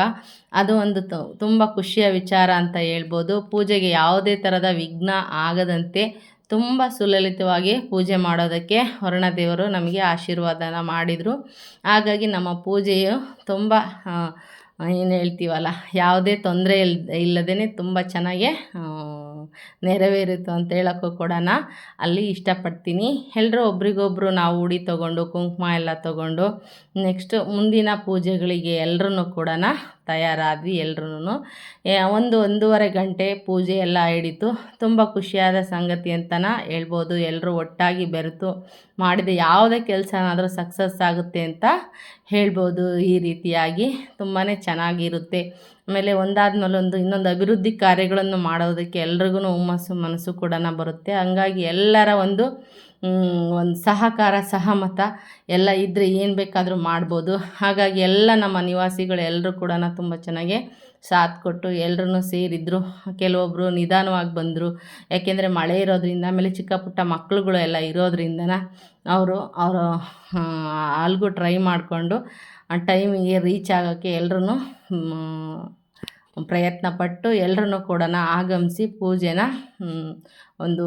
ಅದು ಒಂದು ತುಂಬ ಖುಷಿಯ ವಿಚಾರ ಅಂತ ಹೇಳ್ಬೋದು. ಪೂಜೆಗೆ ಯಾವುದೇ ಥರದ ವಿಘ್ನ ಆಗದಂತೆ ತುಂಬ ಸುಲಲಿತವಾಗಿ ಪೂಜೆ ಮಾಡೋದಕ್ಕೆ ವರುಣದೇವರು ನಮಗೆ ಆಶೀರ್ವಾದನ ಮಾಡಿದರು. ಹಾಗಾಗಿ ನಮ್ಮ ಪೂಜೆಯು ತುಂಬ ಏನು ಹೇಳ್ತೀವಲ್ಲ, ಯಾವುದೇ ತೊಂದರೆ ಇಲ್ಲದೇ ತುಂಬ ಚೆನ್ನಾಗೇ ನೆರವೇರಿತು ಅಂತ ಹೇಳೋಕ್ಕೂ ಕೂಡ ಅಲ್ಲಿ ಇಷ್ಟಪಡ್ತೀನಿ. ಎಲ್ಲರೂ ಒಬ್ರಿಗೊಬ್ಬರು ನಾವು ಉಡಿ ತೊಗೊಂಡು ಕುಂಕುಮ ಎಲ್ಲ ತೊಗೊಂಡು ನೆಕ್ಸ್ಟು ಮುಂದಿನ ಪೂಜೆಗಳಿಗೆ ಎಲ್ಲರೂ ಕೂಡ ತಯಾರಾದ್ವಿ. ಎಲ್ಲರೂ 1-1:30 ಗಂಟೆ ಪೂಜೆ ಎಲ್ಲ ಹಿಡಿತು. ತುಂಬ ಖುಷಿಯಾದ ಸಂಗತಿ ಅಂತಲೇ ಹೇಳ್ಬೋದು. ಎಲ್ಲರೂ ಒಟ್ಟಾಗಿ ಬೆರೆತು ಮಾಡಿದ ಯಾವುದೇ ಕೆಲಸನಾದರೂ ಸಕ್ಸಸ್ ಆಗುತ್ತೆ ಅಂತ ಹೇಳ್ಬೋದು. ಈ ರೀತಿಯಾಗಿ ತುಂಬಾ ಚೆನ್ನಾಗಿರುತ್ತೆ. ಆಮೇಲೆ ಒಂದಾದ್ಮೇಲೆ ಇನ್ನೊಂದು ಅಭಿವೃದ್ಧಿ ಕಾರ್ಯಗಳನ್ನು ಮಾಡೋದಕ್ಕೆ ಎಲ್ರಿಗೂ ಹುಮ್ಮಸ್ಸು ಮನಸ್ಸು ಕೂಡ ಬರುತ್ತೆ. ಹಂಗಾಗಿ ಎಲ್ಲರ ಒಂದು ಸಹಕಾರ ಸಹಮತ ಎಲ್ಲ ಇದ್ದರೆ ಏನು ಬೇಕಾದರೂ ಮಾಡ್ಬೋದು. ಹಾಗಾಗಿ ಎಲ್ಲ ನಮ್ಮ ನಿವಾಸಿಗಳು ಎಲ್ಲರೂ ಕೂಡ ತುಂಬ ಚೆನ್ನಾಗೇ ಸಾಥ್ ಕೊಟ್ಟು ಎಲ್ಲರೂ ಸೇರಿದ್ರು. ಕೆಲವೊಬ್ಬರು ನಿಧಾನವಾಗಿ ಬಂದರು, ಯಾಕೆಂದರೆ ಮಳೆ ಇರೋದ್ರಿಂದ. ಆಮೇಲೆ ಚಿಕ್ಕ ಪುಟ್ಟ ಮಕ್ಕಳುಗಳು ಎಲ್ಲ ಇರೋದ್ರಿಂದ ಅವರು ಅಲ್ಲಿಗೂ ಟ್ರೈ ಮಾಡಿಕೊಂಡು ಟೈಮಿಗೆ ರೀಚ್ ಆಗೋಕ್ಕೆ ಎಲ್ಲರೂ ಪ್ರಯತ್ನಪಟ್ಟು ಎಲ್ಲರೂ ಕೂಡ ಆಗಮಿಸಿ ಪೂಜೆನ ಒಂದು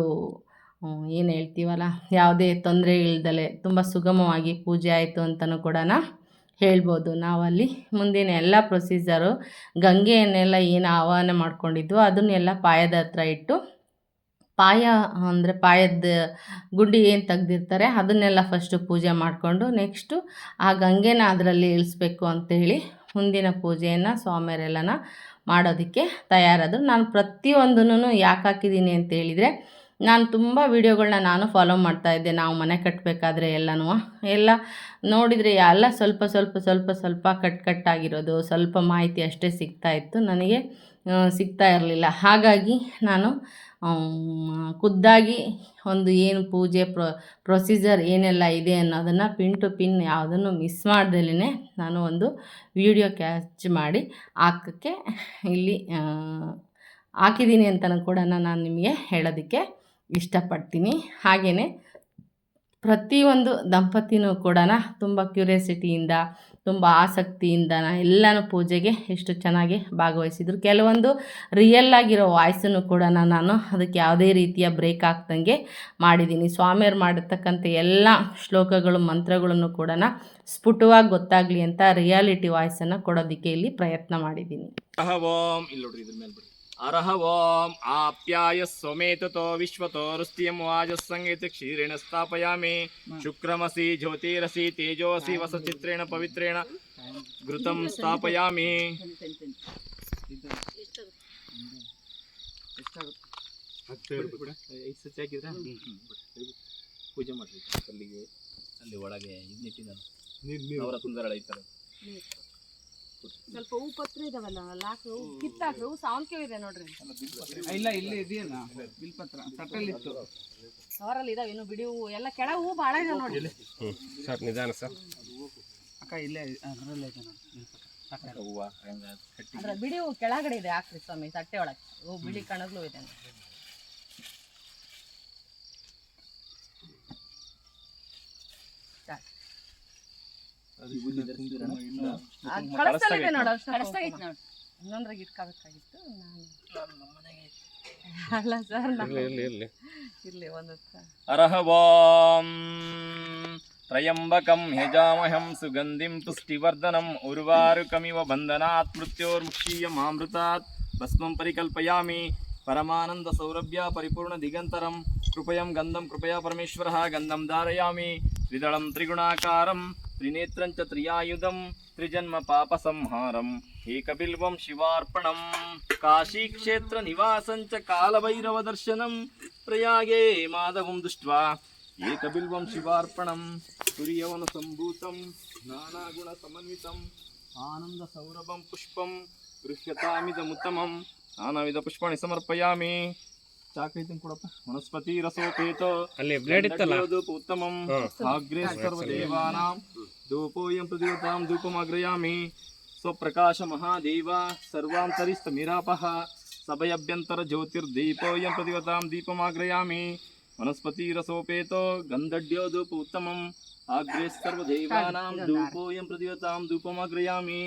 ಏನು ಹೇಳ್ತೀವಲ್ಲ, ಯಾವುದೇ ತೊಂದರೆ ಇಲ್ದಲೆ ತುಂಬ ಸುಗಮವಾಗಿ ಪೂಜೆ ಆಯಿತು ಅಂತಲೂ ಕೂಡ ಹೇಳ್ಬೋದು. ನಾವಲ್ಲಿ ಮುಂದಿನ ಎಲ್ಲ ಪ್ರೊಸೀಜರು ಗಂಗೆಯನ್ನೆಲ್ಲ ಏನು ಆವಾಹನೆ ಮಾಡ್ಕೊಂಡಿದ್ವು ಅದನ್ನೆಲ್ಲ ಪಾಯದ ಹತ್ರ ಇಟ್ಟು, ಪಾಯ ಅಂದರೆ ಪಾಯದ ಗುಂಡಿ ಏನು ತೆಗ್ದಿರ್ತಾರೆ ಅದನ್ನೆಲ್ಲ ಫಸ್ಟು ಪೂಜೆ ಮಾಡಿಕೊಂಡು ನೆಕ್ಸ್ಟು ಆ ಗಂಗೆನ ಅದರಲ್ಲಿ ಇಳಿಸ್ಬೇಕು ಅಂತೇಳಿ ಮುಂದಿನ ಪೂಜೆಯನ್ನು ಸ್ವಾಮಿಯರೆಲ್ಲನ ಮಾಡೋದಕ್ಕೆ ತಯಾರಾದರು. ನಾನು ಪ್ರತಿಯೊಂದನ್ನು ಯಾಕೆ ಹಾಕಿದ್ದೀನಿ ಅಂತ ಹೇಳಿದರೆ, ನಾನು ತುಂಬ ವೀಡಿಯೋಗಳನ್ನ ನಾನು ಫಾಲೋ ಮಾಡ್ತಾಯಿದ್ದೆ. ನಾವು ಮನೆ ಕಟ್ಟಬೇಕಾದ್ರೆ ಎಲ್ಲ ನೋಡಿದರೆ ಎಲ್ಲ ಸ್ವಲ್ಪ ಕಟ್ಟಾಗಿರೋದು, ಸ್ವಲ್ಪ ಮಾಹಿತಿ ಅಷ್ಟೇ ಸಿಗ್ತಾಯಿತ್ತು, ನನಗೆ ಸಿಗ್ತಾ ಇರಲಿಲ್ಲ. ಹಾಗಾಗಿ ನಾನು ಖುದ್ದಾಗಿ ಒಂದು ಏನು ಪೂಜೆ ಪ್ರೊಸೀಜರ್ ಏನೆಲ್ಲ ಇದೆ ಅನ್ನೋದನ್ನು ಪಿನ್ ಟು ಪಿನ್ ಯಾವುದನ್ನು ಮಿಸ್ ಮಾಡ್ದಲೇ ನಾನು ಒಂದು ವಿಡಿಯೋ ಕ್ಯಾಚ್ ಮಾಡಿ ಹಾಕೋಕ್ಕೆ ಇಲ್ಲಿ ಹಾಕಿದ್ದೀನಿ ಅಂತಲೂ ಕೂಡ ನಾನು ನಿಮಗೆ ಹೇಳೋದಕ್ಕೆ ಇಷ್ಟಪಡ್ತೀನಿ. ಹಾಗೆಯೇ ಪ್ರತಿಯೊಂದು ದಂಪತಿನೂ ಕೂಡ ತುಂಬ ಕ್ಯೂರಿಯಾಸಿಟಿಯಿಂದ ತುಂಬ ಆಸಕ್ತಿಯಿಂದ ಎಲ್ಲನೂ ಪೂಜೆಗೆ ಎಷ್ಟು ಚೆನ್ನಾಗಿ ಭಾಗವಹಿಸಿದರು. ಕೆಲವೊಂದು ರಿಯಲ್ ಆಗಿರೋ ವಾಯ್ಸನ್ನು ಕೂಡ ನಾನು ಅದಕ್ಕೆ ಯಾವುದೇ ರೀತಿಯ ಬ್ರೇಕ್ ಆಗ್ದಂಗೆ ಮಾಡಿದ್ದೀನಿ. ಸ್ವಾಮಿಯರು ಮಾಡಿರ್ತಕ್ಕಂಥ ಎಲ್ಲ ಶ್ಲೋಕಗಳು ಮಂತ್ರಗಳನ್ನು ಕೂಡ ಸ್ಫುಟವಾಗಿ ಗೊತ್ತಾಗಲಿ ಅಂತ ರಿಯಾಲಿಟಿ ವಾಯ್ಸನ್ನು ಕೊಡೋದಕ್ಕೆ ಇಲ್ಲಿ ಪ್ರಯತ್ನ ಮಾಡಿದ್ದೀನಿ. ಅರಹ ಓಂ ಆಪ್ಯಾಯ ಸ್ವಮೇತೋ ವಿಶ್ವತೋ ರುಸ್ತಿಯಂ ವಾಜಸ್ ಸಂಗೀತ ಕ್ಷೀರೇಣ ಸ್ಥಾಪಯಾಮಿ ಶುಕ್ರಮಸಿ ಜ್ಯೋತಿರಸಿ ತೇಜೋಸಿ ವಸಚಿತ್ರೇಣ ಪವಿತ್ರೇಣ ಘೃತಂ ಸ್ಥಾಪಯಾಮಿ. ಪೂಜೆ ಮಾಡ್ರಿ. ಅಲ್ಲಿಗೆ ಅಲ್ಲಿ ಒಳಗೆ ಇದ್ನಿಟ್ಟಿದ್ದಾನೆ ಅವರ ಸುಂದರ ಇರ್ತಾರೆ. ಸ್ವಲ್ಪ ಹೂ ಪತ್ರ ಇದಾವಲ್ಲ, ಲಾಕು ಕಿತ್ತಾಕ್ರಿ. ಹೂ ಸಾವಂತಿಗೆ ಇದೆ ನೋಡ್ರಿ. ಇಲ್ಲ ಇಲ್ಲಿ ಇದೆಯಲ್ಲ ಬಿಲ್ಪತ್ರ ತಟ್ಟಲ್ಲಿತ್ತು, ಅವರಲ್ಲಿ ಇದಾವೆ ಇನ್ನು ಬಿಡಿ ಹೂವು ಎಲ್ಲ. ಕೆಳ ಹೂ ಭಾಳ ಇದೆ ನೋಡಿ ಸರ್. ನಿಧಾನ ಸರ್. ಅಕ್ಕ ಇಲ್ಲೇ ಅದರಲ್ಲೇ ಇದೆ ಹೂವು ಅದ್ರ ಬಿಡಿ ಹೂ ಕೆಳಗಡೆ ಇದೆ. ಹಾಕ್ರಿ ಸ್ವಾಮಿ ತಟ್ಟೆ ಒಳಗೆ. ಹೂ ಬಿಳಿ ಕಣಗ್ಲು ಇದೆ. ಕಳಿಸ್ತಲ್ಲಿದೆ ನೋಡು, ಇನ್ನೊಂದ್ರಾಗ ಇಟ್ಕೋಬೇಕಾಗಿತ್ತು. ಅಲ್ಲ ಸರ್, ಇರ್ಲಿ ಒಂದು. ಅರಹ ಓಂ ತ್ರಯಂಬಕಂ ಯಜಾಮಹಂ ಸುಗಂಧಿಂ ಪುಷ್ಟಿವರ್ಧನಂ ಉರ್ವಾರುಕಮಿವ ಬಂಧನಾತ್ ಮೃತ್ಯೋರ್ಮುಕ್ಷೀಯಮಾಮೃತಾತ್ ಭಸ್ಮಂ ಪರಿಕಲ್ಪಯಾಮಿ ಪರಮಾನಂದ ಸೌರಭ್ಯ ಪರಿಪೂರ್ಣ ದಿಗಂತರಂ ಕೃಪಯಂ ಗಂಧಂ ಕೃಪಯಾ ಪರಮೇಶ್ವರಃ ಗಂಧಂ ಧಾರಯಾಮಿ ತ್ರಿದಳಂ ತ್ರಿಗುಣಾಕಾರಂ ತ್ರಿನೇತ್ರಂಚ ತ್ರಿಯಾಯುಧಂ ತ್ರಿಜನ್ಮ ಪಾಪ ಸಂಹಾರಂ ಏಕಬಿಲ್ವಂ ಶಿವಾರ್ಪಣಂ ಕಾಶಿ ಕ್ಷೇತ್ರ ನಿವಾಸಂಚ ಕಾಲಭೈರವ ದರ್ಶನಂ ಪ್ರಯಾಗೇ ಮಾಧವಂ ದೃಷ್ಟ್ವಾ ಏಕಬಿಲ್ವಂ ಶಿವಾರ್ಪಣಂ ತುರ್ಯವನ ಸಂಭೂತಂ ನಾನಾಗುಣ ಸಮನ್ವಿತಂ ಆನಂದ ಸೌರಭಂ ಪುಷ್ಪಂ ಗೃಹ್ಯತಾಮಿದಮುತ್ತಮಂ ನಾನಾವಿಧ ಪುಷ್ಪಾಣಿ ಸಮರ್ಪಯಾಮಿ. ಚಾಕೈತಂ ಕೊಡಪ್ಪ. ವನಸ್ಪತಿ ರಸೋಪೇತ ಅಲ್ಲಿ ಬ್ಲೇಡ್ ಇತ್ತಲ್ಲ ಉತ್ತಮಂ ಅಗ್ರೇ ಸರ್ವದೇವಾನಾಂ ಧೂಪೋಯಂ ಪ್ರತಿವತಾಂ ಧೂಪಮಾಗ್ರಯಾಮಿ. ಸ್ವಪ್ರಕಾಶ ಮಹಾದೇವ ಸರ್ವಾಂತರಿಸ್ತಮಿರಾಪಃ ಸಭಯಭ್ಯಂತರ ಜ್ಯೋತಿರ್ದೀಪೋಯಂ ಪ್ರತಿವತಾಂ ದೀಪಮಾಗ್ರಯಾಮಿ. ವನಸ್ಪತಿ ರಸೋಪೇತೋ ಗಂಧಡ್ಯೋ ಧೂಪ ಉತ್ತಮಂ ಅಗ್ರೇ ಸರ್ವದೇವಾನಾಂ ಧೂಪೋಯಂ ಪ್ರತಿವತಾಂ ಧೂಪಮಾಗ್ರಯಾಮಿ.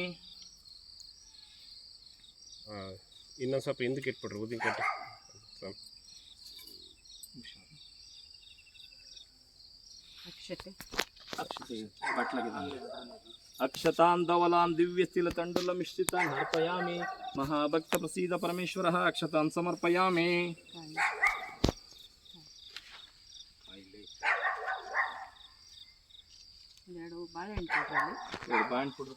ಇನ್ನೊಂದು ಸ್ವಲ್ಪ ಹಿಂದಕ್ಕೆ ಇಟ್ಬಿಟ್ರಿ ಉದ್ದಿನ ಕಟ್ಟಿ ಅಕ್ಷತಾನ್ ಧವಲಾನ್ ದಿವ್ಯಸ್ಥಿಲ ತಂಡುಲ ಮಿಶ್ರಿತಾನ್ ಅರ್ಪಯಾಮಿ. ಮಹಾಭಕ್ತ ಪ್ರಸೀದ ಪರಮೇಶ್ವರಃ ಅಕ್ಷತಾನ್ ಸಮರ್ಪಯಾಮಿ. ಬಾಳೆಹಣ್ಣು ಕೊಡ್ರಿ.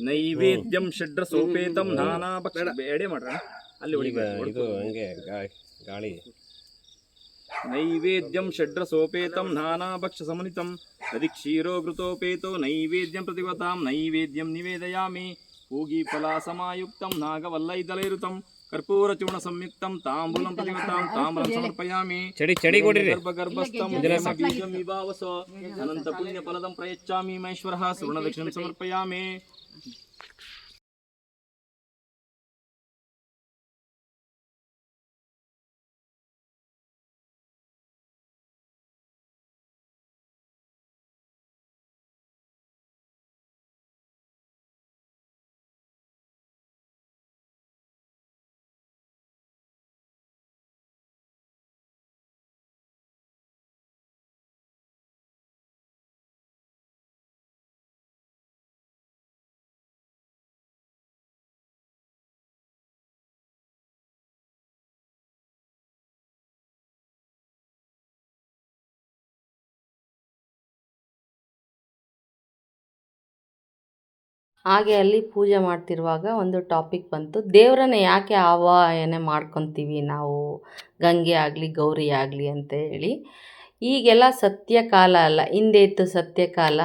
ನೈವೇದ್ಯಂ ಷಡ್ರ ಸೋಪೇತಂ ನಾನಾ ಭಕ್ಷ ಎಡೆ ಮಾಡ್ರ ಅಲ್ಲಿ ಇದು ಹಂಗೆ ಗಾಳಿ. ನೈವೇದ್ಯಂ ಷಡ್ರ ಸೋಪೇತಂ ನಾನಾ ಭಕ್ಷ ಸಮನಿತಂ ತದಿ ಕ್ಷೀರೋ ಘೃತೋಪೇತೋ ನೈವೇದ್ಯಂ ಪ್ರತಿವತಾಂ ನೈವೇದ್ಯಂ ನಿವೇದಯಾಮಿ. ಪೂಗಿ ಫಲ ಸಮಾಯುಕ್ತಂ ನಾಗವಲ್ಲೈದಲೈರುತಂ ಕರ್ಪೂರ ಚೂರ್ಣ ಸಂಯುಕ್ತಂ ತಾಂಬೂಲಂ ಪ್ರತಿವತಾಂ ತಾಮ್ರಂ ಸಮರ್ಪಯಾಮಿ. ಚಡಿ ಕೊಡಿರಿ. ಗರ್ಭಗರ್ಭಸ್ಥಂ ಬೀಜಂ ವಿಭಾವಸ ಅನಂತ ಪುಣ್ಯ ಫಲದಂ ಪ್ರಯಚ್ಚಾಮಿ. ಮಹೇಶ್ವರಃ ಸುವರ್ಣದಕ್ಷಿಣಂ ಸಮರ್ಪಯಾಮಿ. ಹಾಗೆ ಅಲ್ಲಿ ಪೂಜೆ ಮಾಡ್ತಿರುವಾಗ ಒಂದು ಟಾಪಿಕ್ ಬಂತು, ದೇವರನ್ನ ಯಾಕೆ ಆವಾಹನೆ ಮಾಡ್ಕೊತೀವಿ ನಾವು, ಗಂಗೆ ಆಗಲಿ ಗೌರಿ ಆಗಲಿ ಅಂತ ಹೇಳಿ. ಈಗೆಲ್ಲ ಸತ್ಯಕಾಲ ಅಲ್ಲ, ಹಿಂದೆ ಇತ್ತು ಸತ್ಯಕಾಲ.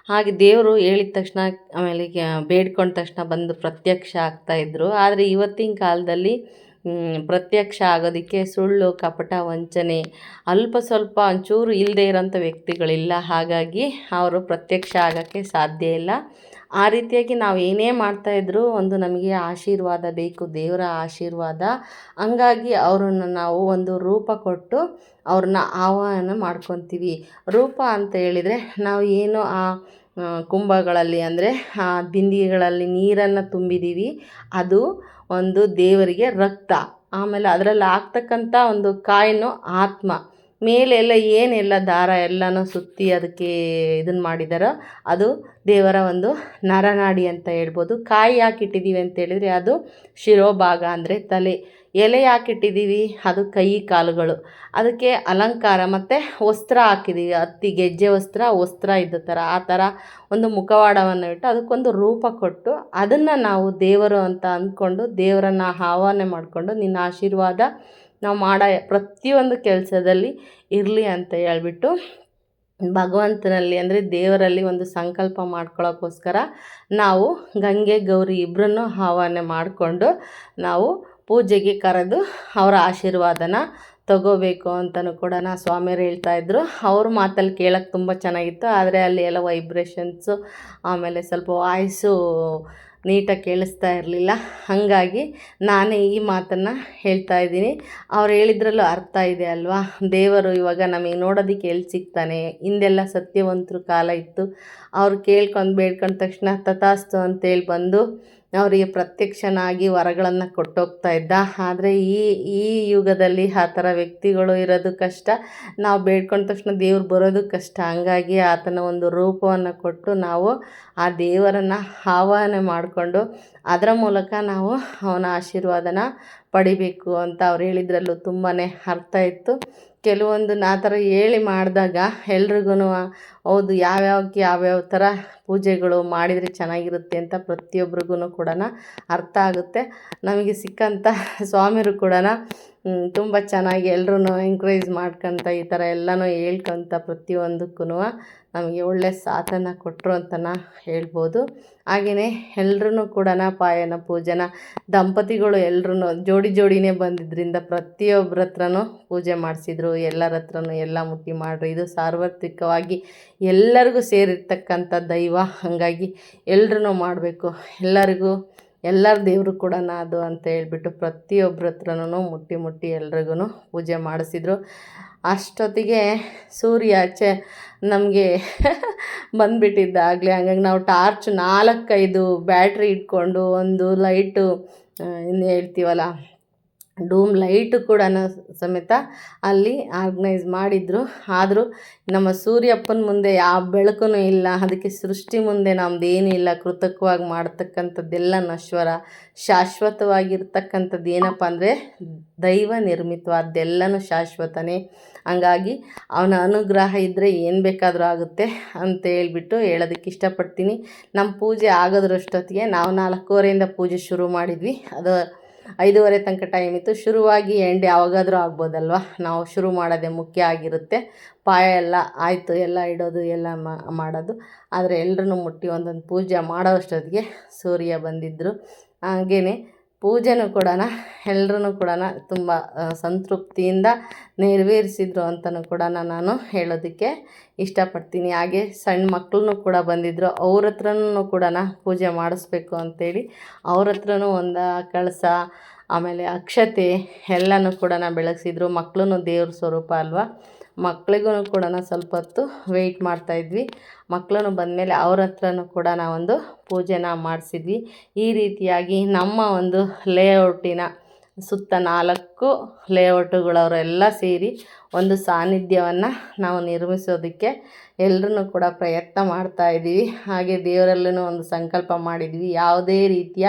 ಹಾಗೆ ದೇವರು ಹೇಳಿದ ತಕ್ಷಣ ಆಮೇಲೆ ಬೇಡ್ಕೊಂಡ ತಕ್ಷಣ ಬಂದು ಪ್ರತ್ಯಕ್ಷ ಆಗ್ತಾಯಿದ್ರು. ಆದರೆ ಇವತ್ತಿನ ಕಾಲದಲ್ಲಿ ಪ್ರತ್ಯಕ್ಷ ಆಗೋದಕ್ಕೆ ಸುಳ್ಳು, ಕಪಟ, ವಂಚನೆ, ಅಲ್ಪ ಸ್ವಲ್ಪ ಒಂಚೂರು ಇಲ್ಲದೆ ಇರೋಂಥ ವ್ಯಕ್ತಿಗಳಿಲ್ಲ. ಹಾಗಾಗಿ ಅವರು ಪ್ರತ್ಯಕ್ಷ ಆಗೋಕ್ಕೆ ಸಾಧ್ಯ ಇಲ್ಲ. ಆ ರೀತಿಯಾಗಿ ನಾವು ಏನೇ ಮಾಡ್ತಾಯಿದ್ರು ಒಂದು ನಮಗೆ ಆಶೀರ್ವಾದ ಬೇಕು, ದೇವರ ಆಶೀರ್ವಾದ. ಹಂಗಾಗಿ ಅವರನ್ನು ನಾವು ಒಂದು ರೂಪ ಕೊಟ್ಟು ಅವ್ರನ್ನ ಆಹ್ವಾನ ಮಾಡ್ಕೊತೀವಿ. ರೂಪ ಅಂತ ಹೇಳಿದರೆ ನಾವು ಏನು ಆ ಕುಂಭಗಳಲ್ಲಿ ಅಂದರೆ ಆ ಬಿಂದಿಗೆಗಳಲ್ಲಿ ನೀರನ್ನು ತುಂಬಿದ್ದೀವಿ, ಅದು ಒಂದು ದೇವರಿಗೆ ರಕ್ತ. ಆಮೇಲೆ ಅದರಲ್ಲಿ ಆಗ್ತಕ್ಕಂಥ ಒಂದು ಕಾಯಿನು ಆತ್ಮ. ಮೇಲೆಲ್ಲ ಏನೆಲ್ಲ ದಾರ ಎಲ್ಲನೂ ಸುತ್ತಿ ಅದಕ್ಕೆ ಇದನ್ನು ಮಾಡಿದಾರೋ ಅದು ದೇವರ ಒಂದು ನರನಾಡಿ ಅಂತ ಹೇಳ್ಬೋದು. ಕಾಯಿ ಹಾಕಿಟ್ಟಿದ್ದೀವಿ ಅಂತೇಳಿದರೆ ಅದು ಶಿರೋಭಾಗ ಅಂದರೆ ತಲೆ. ಎಲೆ ಹಾಕಿಟ್ಟಿದ್ದೀವಿ ಅದು ಕೈ ಕಾಲುಗಳು. ಅದಕ್ಕೆ ಅಲಂಕಾರ ಮತ್ತು ವಸ್ತ್ರ ಹಾಕಿದ್ದೀವಿ, ಹತ್ತಿ ಗೆಜ್ಜೆ ವಸ್ತ್ರ ಇದ್ದ ಥರ ಆ ಥರ ಒಂದು ಮುಖವಾಡವನ್ನು ಇಟ್ಟು ಅದಕ್ಕೊಂದು ರೂಪ ಕೊಟ್ಟು ಅದನ್ನು ನಾವು ದೇವರು ಅಂತ ಅಂದ್ಕೊಂಡು ದೇವರನ್ನು ಆಹ್ವಾನ ಮಾಡಿಕೊಂಡು ನಿನ್ನ ಆಶೀರ್ವಾದ ನಾವು ಮಾಡೋ ಪ್ರತಿಯೊಂದು ಕೆಲಸದಲ್ಲಿ ಇರಲಿ ಅಂತ ಹೇಳ್ಬಿಟ್ಟು ಭಗವಂತನಲ್ಲಿ ಅಂದರೆ ದೇವರಲ್ಲಿ ಒಂದು ಸಂಕಲ್ಪ ಮಾಡ್ಕೊಳ್ಳೋಕ್ಕೋಸ್ಕರ ನಾವು ಗಂಗೆ ಗೌರಿ ಇಬ್ಬರನ್ನು ಆಹ್ವಾನ ಮಾಡಿಕೊಂಡು ನಾವು ಪೂಜೆಗೆ ಕರೆದು ಅವರ ಆಶೀರ್ವಾದನ ತಗೋಬೇಕು ಅಂತಲೂ ಕೂಡ ಸ್ವಾಮಿಯರು ಹೇಳ್ತಾಯಿದ್ರು. ಅವ್ರ ಮಾತಲ್ಲಿ ಕೇಳೋಕ್ಕೆ ತುಂಬ ಚೆನ್ನಾಗಿತ್ತು. ಆದರೆ ಅಲ್ಲಿ ಎಲ್ಲ ವೈಬ್ರೇಷನ್ಸು ಆಮೇಲೆ ಸ್ವಲ್ಪ ವಾಯ್ಸು ನೀಟಾಗಿ ಕೇಳಿಸ್ತಾ ಇರಲಿಲ್ಲ. ಹಾಗಾಗಿ ನಾನೇ ಈ ಮಾತನ್ನು ಹೇಳ್ತಾ ಇದ್ದೀನಿ. ಅವ್ರು ಹೇಳಿದ್ರಲ್ಲೂ ಅರ್ಥ ಇದೆ ಅಲ್ವಾ. ದೇವರು ಇವಾಗ ನಮಗೆ ನೋಡೋದಕ್ಕೆ ಎಲ್ಲಿ ಸಿಗ್ತಾನೆ. ಹಿಂದೆಲ್ಲ ಸತ್ಯವಂತರು ಕಾಲ ಇತ್ತು. ಅವ್ರು ಕೇಳ್ಕೊಂಡು ಬೇಡ್ಕೊಂಡ ತಕ್ಷಣ ತಥಾಸ್ತು ಅಂತೇಳಿ ಬಂದು ಅವರಿಗೆ ಪ್ರತ್ಯಕ್ಷನಾಗಿ ವರಗಳನ್ನು ಕೊಟ್ಟೋಗ್ತಾ ಇದ್ದ. ಆದರೆ ಈ ಯುಗದಲ್ಲಿ ಆ ಥರ ವ್ಯಕ್ತಿಗಳು ಇರೋದು ಕಷ್ಟ. ನಾವು ಬೇಡ್ಕೊಂಡ ತಕ್ಷಣ ದೇವ್ರು ಬರೋದು ಕಷ್ಟ. ಹಂಗಾಗಿ ಆತನ ಒಂದು ರೂಪವನ್ನು ಕೊಟ್ಟು ನಾವು ಆ ದೇವರನ್ನು ಆವಾಹನೆ ಮಾಡಿಕೊಂಡು ಅದರ ಮೂಲಕ ನಾವು ಅವನ ಆಶೀರ್ವಾದನ ಪಡಿಬೇಕು ಅಂತ ಅವ್ರು ಹೇಳಿದ್ರಲ್ಲೂ ತುಂಬಾ ಅರ್ಥ ಇತ್ತು. ಕೆಲವೊಂದು ಆ ಥರ ಹೇಳಿ ಮಾಡಿದಾಗ ಎಲ್ರಿಗೂ ಹೌದು ಯಾವ್ಯಾವ ಥರ ಪೂಜೆಗಳು ಮಾಡಿದರೆ ಚೆನ್ನಾಗಿರುತ್ತೆ ಅಂತ ಪ್ರತಿಯೊಬ್ರಿಗೂ ಕೂಡ ಅರ್ಥ ಆಗುತ್ತೆ. ನಮಗೆ ಸಿಕ್ಕಂಥ ಸ್ವಾಮಿಯರು ಕೂಡ ತುಂಬ ಚೆನ್ನಾಗಿ ಎಲ್ರೂ ಎಂಕರೇಜ್ ಮಾಡ್ಕೊತ ಈ ಥರ ಎಲ್ಲನೂ ಹೇಳ್ಕೊತ ಪ್ರತಿಯೊಂದಕ್ಕೂ ನಮಗೆ ಒಳ್ಳೆಯ ಸಾಥನ್ನು ಕೊಟ್ಟರು ಅಂತಲೇ ಹೇಳ್ಬೋದು. ಹಾಗೆಯೇ ಎಲ್ರೂ ಕೂಡ ಪಾಯನ ಪೂಜೆನ ದಂಪತಿಗಳು ಎಲ್ರೂ ಜೋಡಿನೇ ಬಂದಿದ್ದರಿಂದ ಪ್ರತಿಯೊಬ್ಬರ ಹತ್ರನೂ ಪೂಜೆ ಮಾಡಿಸಿದ್ರು. ಎಲ್ಲರ ಹತ್ರನೂ ಎಲ್ಲ ಮುಟ್ಟಿ ಮಾಡ್ರಿ. ಇದು ಸಾರ್ವತ್ರಿಕವಾಗಿ ಎಲ್ಲರಿಗೂ ಸೇರಿರ್ತಕ್ಕಂಥ ದೈವ. ಹಾಗಾಗಿ ಎಲ್ರೂ ಮಾಡಬೇಕು. ಎಲ್ಲರ ದೇವರು ಕೂಡ ಅದು ಅಂತ ಹೇಳ್ಬಿಟ್ಟು ಪ್ರತಿಯೊಬ್ಬರ ಹತ್ರನೂ ಮುಟ್ಟಿ ಎಲ್ರಿಗೂ ಪೂಜೆ ಮಾಡಿಸಿದ್ರು. ಅಷ್ಟೊತ್ತಿಗೆ ಸೂರ್ಯ ನಮಗೆ ಬಂದುಬಿಟ್ಟಿದ್ದಾಗಲೇ. ಹಂಗಾಗಿ ನಾವು ಟಾರ್ಚ್ 4-5 ಬ್ಯಾಟ್ರಿ ಇಟ್ಕೊಂಡು ಒಂದು ಲೈಟು ಏನು ಹೇಳ್ತೀವಲ್ಲ ಡೂಮ್ ಲೈಟು ಕೂಡ ಸಮೇತ ಅಲ್ಲಿ ಆರ್ಗನೈಸ್ ಮಾಡಿದರು. ಆದರೂ ನಮ್ಮ ಸೂರ್ಯಪ್ಪನ ಮುಂದೆ ಯಾವ ಬೆಳಕು ಇಲ್ಲ. ಅದಕ್ಕೆ ಸೃಷ್ಟಿ ಮುಂದೆ ನಮ್ಮದೇನೂ ಇಲ್ಲ. ಕೃತಕವಾಗಿ ಮಾಡ್ತಕ್ಕಂಥದ್ದೆಲ್ಲ ನಶ್ವರ. ಶಾಶ್ವತವಾಗಿರ್ತಕ್ಕಂಥದ್ದು ಏನಪ್ಪ ಅಂದರೆ ದೈವ ನಿರ್ಮಿತವಾದ್ದೆಲ್ಲನೂ ಶಾಶ್ವತನೇ. ಹಂಗಾಗಿ ಅವನ ಅನುಗ್ರಹ ಇದ್ದರೆ ಏನು ಬೇಕಾದರೂ ಆಗುತ್ತೆ ಅಂತ ಹೇಳ್ಬಿಟ್ಟು ಹೇಳೋದಕ್ಕೆ ಇಷ್ಟಪಡ್ತೀನಿ. ನಮ್ಮ ಪೂಜೆ ಆಗೋದ್ರಷ್ಟೊತ್ತಿಗೆ ನಾವು 4:15 ಪೂಜೆ ಶುರು ಮಾಡಿದ್ವಿ. ಅದು 5:30 ತನಕ ಟೈಮ್ ಇತ್ತು. ಶುರುವಾಗಿ ಎಂಡ್ ಯಾವಾಗಾದರೂ ಆಗ್ಬೋದಲ್ವ. ನಾವು ಶುರು ಮಾಡೋದೇ ಮುಖ್ಯ ಆಗಿರುತ್ತೆ. ಪಾಯ ಎಲ್ಲ ಆಯಿತು, ಎಲ್ಲ ಇಡೋದು ಎಲ್ಲ ಮಾಡೋದು. ಆದರೆ ಎಲ್ರೂ ಮುಟ್ಟಿ ಒಂದೊಂದು ಪೂಜೆ ಮಾಡೋ ಅಷ್ಟೊತ್ತಿಗೆ ಸೂರ್ಯ ಬಂದಿದ್ದರು. ಹಾಗೆಯೇ ಪೂಜೆನೂ ಕೂಡ ಎಲ್ರೂ ಕೂಡ ತುಂಬ ಸಂತೃಪ್ತಿಯಿಂದ ನೆರವೇರಿಸಿದ್ರು ಅಂತಲೂ ಕೂಡ ನಾನು ಹೇಳೋದಕ್ಕೆ ಇಷ್ಟಪಡ್ತೀನಿ. ಹಾಗೆ ಸಣ್ಣ ಮಕ್ಕಳನ್ನೂ ಕೂಡ ಬಂದಿದ್ದರು. ಅವ್ರ ಹತ್ರನೂ ಕೂಡ ಪೂಜೆ ಮಾಡಿಸ್ಬೇಕು ಅಂಥೇಳಿ ಅವ್ರ ಹತ್ರನೂ ಒಂದು ಕಳಸ ಆಮೇಲೆ ಅಕ್ಷತೆ ಎಲ್ಲನೂ ಕೂಡ ಬೆಳಗಿಸಿದ್ರು. ಮಕ್ಕಳೂ ದೇವ್ರ ಸ್ವರೂಪ ಅಲ್ವಾ. ಮಕ್ಕಳಿಗೂ ಕೂಡ ಸ್ವಲ್ಪ ಹೊತ್ತು ವೆಯ್ಟ್ ಮಾಡ್ತಾಯಿದ್ವಿ. ಮಕ್ಕಳು ಬಂದಮೇಲೆ ಅವ್ರ ಹತ್ರನೂ ಕೂಡ ನಾವೊಂದು ಪೂಜೆನ ಮಾಡಿಸಿದ್ವಿ. ಈ ರೀತಿಯಾಗಿ ನಮ್ಮ ಒಂದು ಲೇಔಟಿನ ಸುತ್ತ 4 ಲೇಔಟುಗಳವರೆಲ್ಲ ಸೇರಿ ಒಂದು ಸಾನ್ನಿಧ್ಯವನ್ನು ನಾವು ನಿರ್ಮಿಸೋದಕ್ಕೆ ಎಲ್ಲರೂ ಕೂಡ ಪ್ರಯತ್ನ ಮಾಡ್ತಾಯಿದ್ದೀವಿ. ಹಾಗೆ ದೇವರಲ್ಲೂ ಒಂದು ಸಂಕಲ್ಪ ಮಾಡಿದ್ವಿ, ಯಾವುದೇ ರೀತಿಯ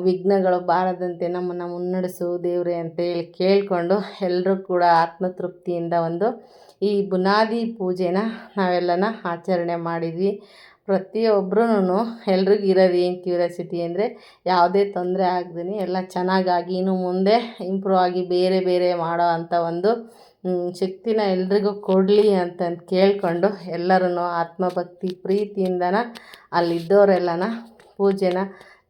ವಿಘ್ನಗಳು ಬಾರದಂತೆ ನಮ್ಮನ್ನು ಮುನ್ನಡೆಸು ದೇವರೇ ಅಂತೇಳಿ ಕೇಳಿಕೊಂಡು ಎಲ್ಲರೂ ಕೂಡ ಆತ್ಮತೃಪ್ತಿಯಿಂದ ಒಂದು ಈ ಬುನಾದಿ ಪೂಜೆನ ನಾವೆಲ್ಲನ ಆಚರಣೆ ಮಾಡಿದ್ವಿ. ಪ್ರತಿಯೊಬ್ಬರೂ ಎಲ್ರಿಗೂ ಇರೋದು ಏನು ಕ್ಯೂರಿಯಾಸಿಟಿ ಅಂದರೆ ಯಾವುದೇ ತೊಂದರೆ ಆಗದೇ ಎಲ್ಲ ಚೆನ್ನಾಗಾಗಿ ಇನ್ನು ಮುಂದೆ ಇಂಪ್ರೂವ್ ಆಗಿ ಬೇರೆ ಮಾಡೋ ಅಂಥ ಒಂದು ಶಕ್ತಿನ ಎಲ್ರಿಗೂ ಕೊಡಲಿ ಅಂತಂದು ಕೇಳಿಕೊಂಡು ಎಲ್ಲರೂ ಆತ್ಮಭಕ್ತಿ ಪ್ರೀತಿಯಿಂದನ ಅಲ್ಲಿದ್ದವರೆಲ್ಲನ ಪೂಜೆನ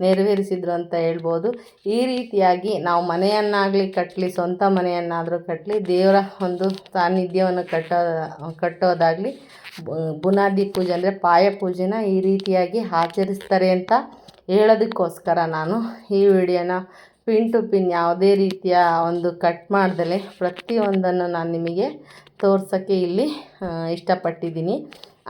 ನೆರವೇರಿಸಿದ್ರು ಅಂತ ಹೇಳ್ಬೋದು. ಈ ರೀತಿಯಾಗಿ ನಾವು ಮನೆಯನ್ನಾಗಲಿ ಕಟ್ಟಲಿ, ಸ್ವಂತ ಮನೆಯನ್ನಾದರೂ ಕಟ್ಟಲಿ, ದೇವರ ಒಂದು ಸಾನ್ನಿಧ್ಯವನ್ನು ಕಟ್ಟೋದಾಗಲಿ ಬುನಾದಿ ಪೂಜೆ ಅಂದರೆ ಪಾಯ ಪೂಜೆನ ಈ ರೀತಿಯಾಗಿ ಆಚರಿಸ್ತಾರೆ ಅಂತ ಹೇಳೋದಕ್ಕೋಸ್ಕರ ನಾನು ಈ ವಿಡಿಯೋನ ಪಿನ್ ಟು ಪಿನ್ ಯಾವುದೇ ರೀತಿಯ ಒಂದು ಕಟ್ ಮಾಡ್ದಲೇ ಪ್ರತಿಯೊಂದನ್ನು ನಾನು ನಿಮಗೆ ತೋರ್ಸೋಕ್ಕೆ ಇಲ್ಲಿ ಇಷ್ಟಪಟ್ಟಿದ್ದೀನಿ.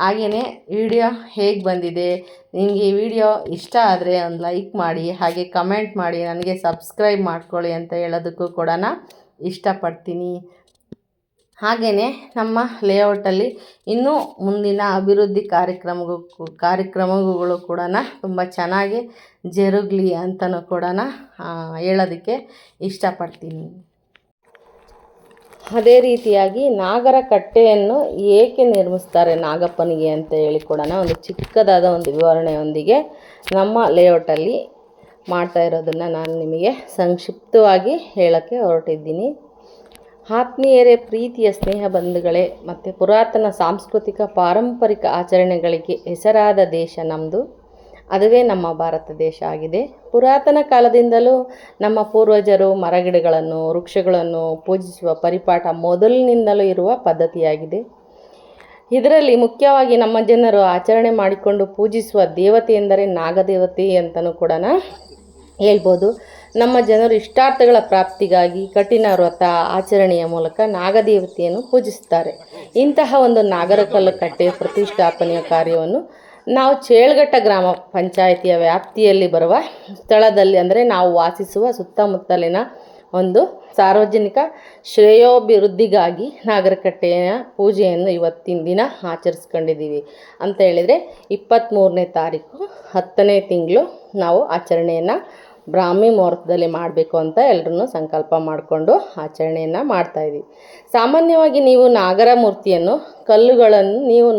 ಹಾಗೆಯೇ ವಿಡಿಯೋ ಹೇಗೆ ಬಂದಿದೆ, ನಿಮಗೆ ಈ ವಿಡಿಯೋ ಇಷ್ಟ ಆದರೆ ಒಂದು ಲೈಕ್ ಮಾಡಿ, ಹಾಗೆ ಕಮೆಂಟ್ ಮಾಡಿ, ನನಗೆ ಸಬ್ಸ್ಕ್ರೈಬ್ ಮಾಡ್ಕೊಳ್ಳಿ ಅಂತ ಹೇಳೋದಕ್ಕೂ ಕೂಡ ಇಷ್ಟಪಡ್ತೀನಿ. ಹಾಗೆಯೇ ನಮ್ಮ ಲೇಔಟಲ್ಲಿ ಇನ್ನೂ ಮುಂದಿನ ಅಭಿವೃದ್ಧಿ ಕಾರ್ಯಕ್ರಮಗಳು ಕೂಡ ತುಂಬ ಚೆನ್ನಾಗಿ ಜರುಗಲಿ ಅಂತಲೂ ಕೂಡ ಹೇಳೋದಕ್ಕೆ ಇಷ್ಟಪಡ್ತೀನಿ. ಅದೇ ರೀತಿಯಾಗಿ ನಾಗರ ಕಟ್ಟೆಯನ್ನು ಏಕೆ ನಿರ್ಮಿಸ್ತಾರೆ ನಾಗಪ್ಪನಿಗೆ ಅಂತ ಹೇಳಿ ಕೂಡ ಒಂದು ಚಿಕ್ಕದಾದ ಒಂದು ವಿವರಣೆಯೊಂದಿಗೆ ನಮ್ಮ ಲೇಔಟಲ್ಲಿ ಮಾಡ್ತಾ ಇರೋದನ್ನು ನಾನು ನಿಮಗೆ ಸಂಕ್ಷಿಪ್ತವಾಗಿ ಹೇಳೋಕ್ಕೆ ಹೊರಟಿದ್ದೀನಿ. ಆತ್ಮೀಯರೇ, ಪ್ರೀತಿಯ ಸ್ನೇಹ ಬಂಧುಗಳೇ, ಮತ್ತು ಪುರಾತನ ಸಾಂಸ್ಕೃತಿಕ ಪಾರಂಪರಿಕ ಆಚರಣೆಗಳಿಗೆ ಹೆಸರಾದ ದೇಶ ನಮ್ಮದು. ಅದುವೇ ನಮ್ಮ ಭಾರತ ದೇಶ ಆಗಿದೆ. ಪುರಾತನ ಕಾಲದಿಂದಲೂ ನಮ್ಮ ಪೂರ್ವಜರು ಮರಗಿಡಗಳನ್ನು ವೃಕ್ಷಗಳನ್ನು ಪೂಜಿಸುವ ಪರಿಪಾಠ ಮೊದಲಿನಿಂದಲೂ ಇರುವ ಪದ್ಧತಿಯಾಗಿದೆ. ಇದರಲ್ಲಿ ಮುಖ್ಯವಾಗಿ ನಮ್ಮ ಜನರು ಆಚರಣೆ ಮಾಡಿಕೊಂಡು ಪೂಜಿಸುವ ದೇವತೆ ಎಂದರೆ ನಾಗದೇವತೆ ಅಂತಲೂ ಕೂಡ ಹೇಳ್ಬೋದು. ನಮ್ಮ ಜನರು ಇಷ್ಟಾರ್ಥಗಳ ಪ್ರಾಪ್ತಿಗಾಗಿ ಕಠಿಣ ವ್ರತ ಆಚರಣೆಯ ಮೂಲಕ ನಾಗದೇವತೆಯನ್ನು ಪೂಜಿಸುತ್ತಾರೆ. ಇಂತಹ ಒಂದು ನಾಗರಕಲ್ಲು ಕಟ್ಟೆ ಪ್ರತಿಷ್ಠಾಪನೆಯ ಕಾರ್ಯವನ್ನು ನಾವು ಚೇಳ್ಘಟ್ಟ ಗ್ರಾಮ ಪಂಚಾಯಿತಿಯ ವ್ಯಾಪ್ತಿಯಲ್ಲಿ ಬರುವ ಸ್ಥಳದಲ್ಲಿ, ಅಂದರೆ ನಾವು ವಾಸಿಸುವ ಸುತ್ತಮುತ್ತಲಿನ ಒಂದು ಸಾರ್ವಜನಿಕ ಶ್ರೇಯೋಭಿವೃದ್ಧಿಗಾಗಿ ನಾಗರಕಟ್ಟೆಯ ಪೂಜೆಯನ್ನು ಇವತ್ತಿನ ದಿನ ಆಚರಿಸ್ಕೊಂಡಿದ್ದೀವಿ ಅಂತ ಹೇಳಿದರೆ 23ನೇ ತಾರೀಕು 10ನೇ ತಿಂಗಳು ನಾವು ಆಚರಣೆಯನ್ನು ಬ್ರಾಹ್ಮಿ ಮುಹೂರ್ತದಲ್ಲಿ ಮಾಡಬೇಕು ಅಂತ ಎಲ್ಲರೂ ಸಂಕಲ್ಪ ಮಾಡಿಕೊಂಡು ಆಚರಣೆಯನ್ನು ಮಾಡ್ತಾಯಿದ್ದೀವಿ. ಸಾಮಾನ್ಯವಾಗಿ ನೀವು ನಾಗರ ಮೂರ್ತಿಯನ್ನು ಕಲ್ಲುಗಳನ್ನು ನೀವು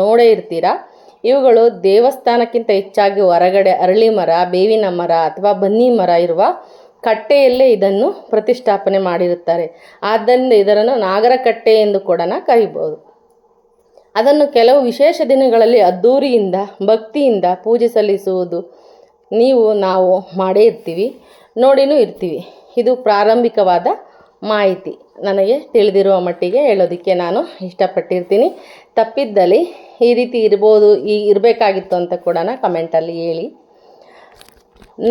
ನೋಡೇ ಇರ್ತೀರ. ಇವುಗಳು ದೇವಸ್ಥಾನಕ್ಕಿಂತ ಹೆಚ್ಚಾಗಿ ಹೊರಗಡೆ ಅರಳಿ ಮರ, ಬೇವಿನ ಮರ ಅಥವಾ ಬನ್ನಿ ಮರ ಇರುವ ಕಟ್ಟೆಯಲ್ಲೇ ಇದನ್ನು ಪ್ರತಿಷ್ಠಾಪನೆ ಮಾಡಿರುತ್ತಾರೆ. ಆದ್ದರಿಂದ ಇದನ್ನು ನಾಗರಕಟ್ಟೆ ಎಂದು ಕೂಡ ಕರೀಬೋದು. ಅದನ್ನು ಕೆಲವು ವಿಶೇಷ ದಿನಗಳಲ್ಲಿ ಅದ್ಧೂರಿಯಿಂದ ಭಕ್ತಿಯಿಂದ ಪೂಜೆ ಸಲ್ಲಿಸುವುದು ನಾವು ಮಾಡೇ ಇರ್ತೀವಿ, ನೋಡಿನೂ ಇರ್ತೀವಿ. ಇದು ಪ್ರಾರಂಭಿಕವಾದ ಮಾಹಿತಿ, ನನಗೆ ತಿಳಿದಿರುವ ಮಟ್ಟಿಗೆ ಹೇಳೋದಕ್ಕೆ ನಾನು ಇಷ್ಟಪಟ್ಟಿರ್ತೀನಿ. ತಪ್ಪಿದ್ದಲ್ಲಿ ಈ ರೀತಿ ಇರಬೇಕಾಗಿತ್ತು ಅಂತ ಕೂಡ ಕಮೆಂಟಲ್ಲಿ ಹೇಳಿ.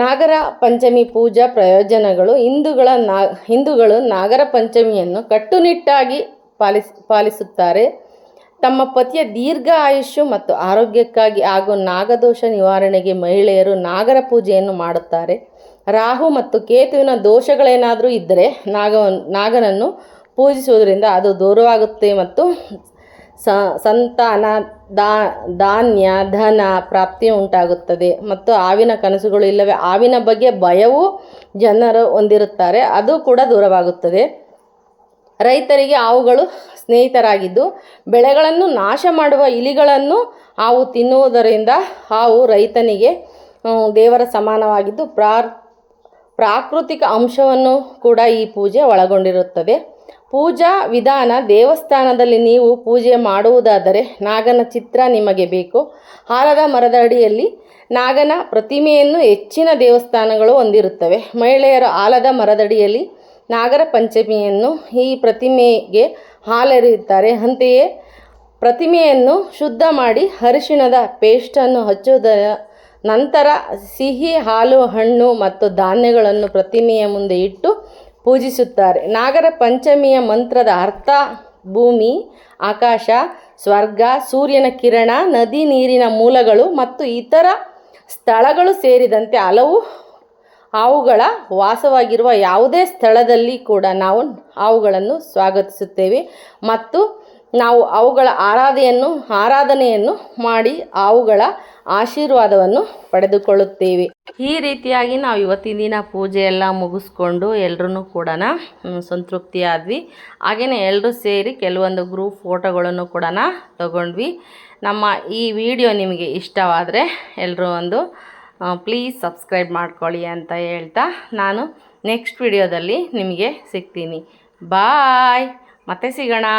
ನಾಗರ ಪಂಚಮಿ ಪೂಜಾ ಪ್ರಯೋಜನಗಳು. ಹಿಂದೂಗಳು ನಾಗರ ಪಂಚಮಿಯನ್ನು ಕಟ್ಟುನಿಟ್ಟಾಗಿ ಪಾಲಿಸುತ್ತಾರೆ. ತಮ್ಮ ಪತಿಯ ದೀರ್ಘ ಆಯುಷ್ಯ ಮತ್ತು ಆರೋಗ್ಯಕ್ಕಾಗಿ ಹಾಗೂ ನಾಗದೋಷ ನಿವಾರಣೆಗೆ ಮಹಿಳೆಯರು ನಾಗರ ಪೂಜೆಯನ್ನು ಮಾಡುತ್ತಾರೆ. ರಾಹು ಮತ್ತು ಕೇತುವಿನ ದೋಷಗಳೇನಾದರೂ ಇದ್ದರೆ ನಾಗನನ್ನು ಪೂಜಿಸುವುದರಿಂದ ಅದು ದೂರವಾಗುತ್ತೆ ಮತ್ತು ಸಂತಾನ, ಧಾನ್ಯ, ಧನ ಪ್ರಾಪ್ತಿ ಉಂಟಾಗುತ್ತದೆ. ಮತ್ತು ಹಾವಿನ ಕನಸುಗಳು ಇಲ್ಲವೇ ಹಾವಿನ ಬಗ್ಗೆ ಭಯವೂ ಜನರು ಹೊಂದಿರುತ್ತಾರೆ, ಅದು ಕೂಡ ದೂರವಾಗುತ್ತದೆ. ರೈತರಿಗೆ ಹಾವುಗಳು ಸ್ನೇಹಿತರಾಗಿದ್ದು ಬೆಳೆಗಳನ್ನು ನಾಶ ಮಾಡುವ ಇಲಿಗಳನ್ನು ಹಾವು ತಿನ್ನುವುದರಿಂದ ಹಾವು ರೈತನಿಗೆ ದೇವರ ಸಮಾನವಾಗಿದ್ದು ಪ್ರಾಕೃತಿಕ ಅಂಶವನ್ನು ಕೂಡ ಈ ಪೂಜೆ ಒಳಗೊಂಡಿರುತ್ತದೆ. ಪೂಜಾ ವಿಧಾನ. ದೇವಸ್ಥಾನದಲ್ಲಿ ನೀವು ಪೂಜೆ ಮಾಡುವುದಾದರೆ ನಾಗನ ಚಿತ್ರ ನಿಮಗೆ ಬೇಕು. ಆಲದ ಮರದ ಅಡಿಯಲ್ಲಿ ನಾಗನ ಪ್ರತಿಮೆಯನ್ನು ಹೆಚ್ಚಿನ ದೇವಸ್ಥಾನಗಳು ಹೊಂದಿರುತ್ತವೆ. ಮಹಿಳೆಯರು ಆಲದ ಮರದಡಿಯಲ್ಲಿ ನಾಗರ ಪಂಚಮಿಯನ್ನು ಈ ಪ್ರತಿಮೆಗೆ ಹಾಲೆರೆಯುತ್ತಾರೆ. ಅಂತೆಯೇ ಪ್ರತಿಮೆಯನ್ನು ಶುದ್ಧ ಮಾಡಿ ಅರಿಶಿಣದ ಪೇಸ್ಟನ್ನು ಹಚ್ಚುವುದರ ನಂತರ ಸಿಹಿ ಹಾಲು, ಹಣ್ಣು ಮತ್ತು ಧಾನ್ಯಗಳನ್ನು ಪ್ರತಿಮೆಯ ಮುಂದೆ ಇಟ್ಟು ಪೂಜಿಸುತ್ತಾರೆ. ನಾಗರ ಪಂಚಮಿಯ ಮಂತ್ರದ ಅರ್ಥ ಭೂಮಿ, ಆಕಾಶ, ಸ್ವರ್ಗ, ಸೂರ್ಯನ ಕಿರಣ, ನದಿ, ನೀರಿನ ಮೂಲಗಳು ಮತ್ತು ಇತರ ಸ್ಥಳಗಳು ಸೇರಿದಂತೆ ಹಲವು ಹಾವುಗಳ ವಾಸವಾಗಿರುವ ಯಾವುದೇ ಸ್ಥಳದಲ್ಲಿ ಕೂಡ ನಾವು ಹಾವುಗಳನ್ನು ಸ್ವಾಗತಿಸುತ್ತೇವೆ ಮತ್ತು ನಾವು ಅವುಗಳ ಆರಾಧನೆಯನ್ನು ಮಾಡಿ ಅವುಗಳ ಆಶೀರ್ವಾದವನ್ನು ಪಡೆದುಕೊಳ್ಳುತ್ತೇವೆ. ಈ ರೀತಿಯಾಗಿ ನಾವು ಇವತ್ತಿನ ದಿನ ಪೂಜೆ ಎಲ್ಲ ಮುಗಿಸ್ಕೊಂಡು ಎಲ್ಲರೂ ಕೂಡ ಸಂತೃಪ್ತಿಯಾದ್ವಿ. ಹಾಗೆಯೇ ಎಲ್ಲರೂ ಸೇರಿ ಕೆಲವೊಂದು ಗ್ರೂಪ್ ಫೋಟೋಗಳನ್ನು ಕೂಡ ತಗೊಂಡ್ವಿ. ನಮ್ಮ ಈ ವಿಡಿಯೋ ನಿಮಗೆ ಇಷ್ಟವಾದರೆ ಎಲ್ಲರೂ ಪ್ಲೀಸ್ ಸಬ್ಸ್ಕ್ರೈಬ್ ಮಾಡ್ಕೊಳ್ಳಿ ಅಂತ ಹೇಳ್ತಾ ನಾನು ನೆಕ್ಸ್ಟ್ ವಿಡಿಯೋದಲ್ಲಿ ನಿಮಗೆ ಸಿಗ್ತೀನಿ. ಬಾಯ್, ಮತ್ತೆ ಸಿಗೋಣ.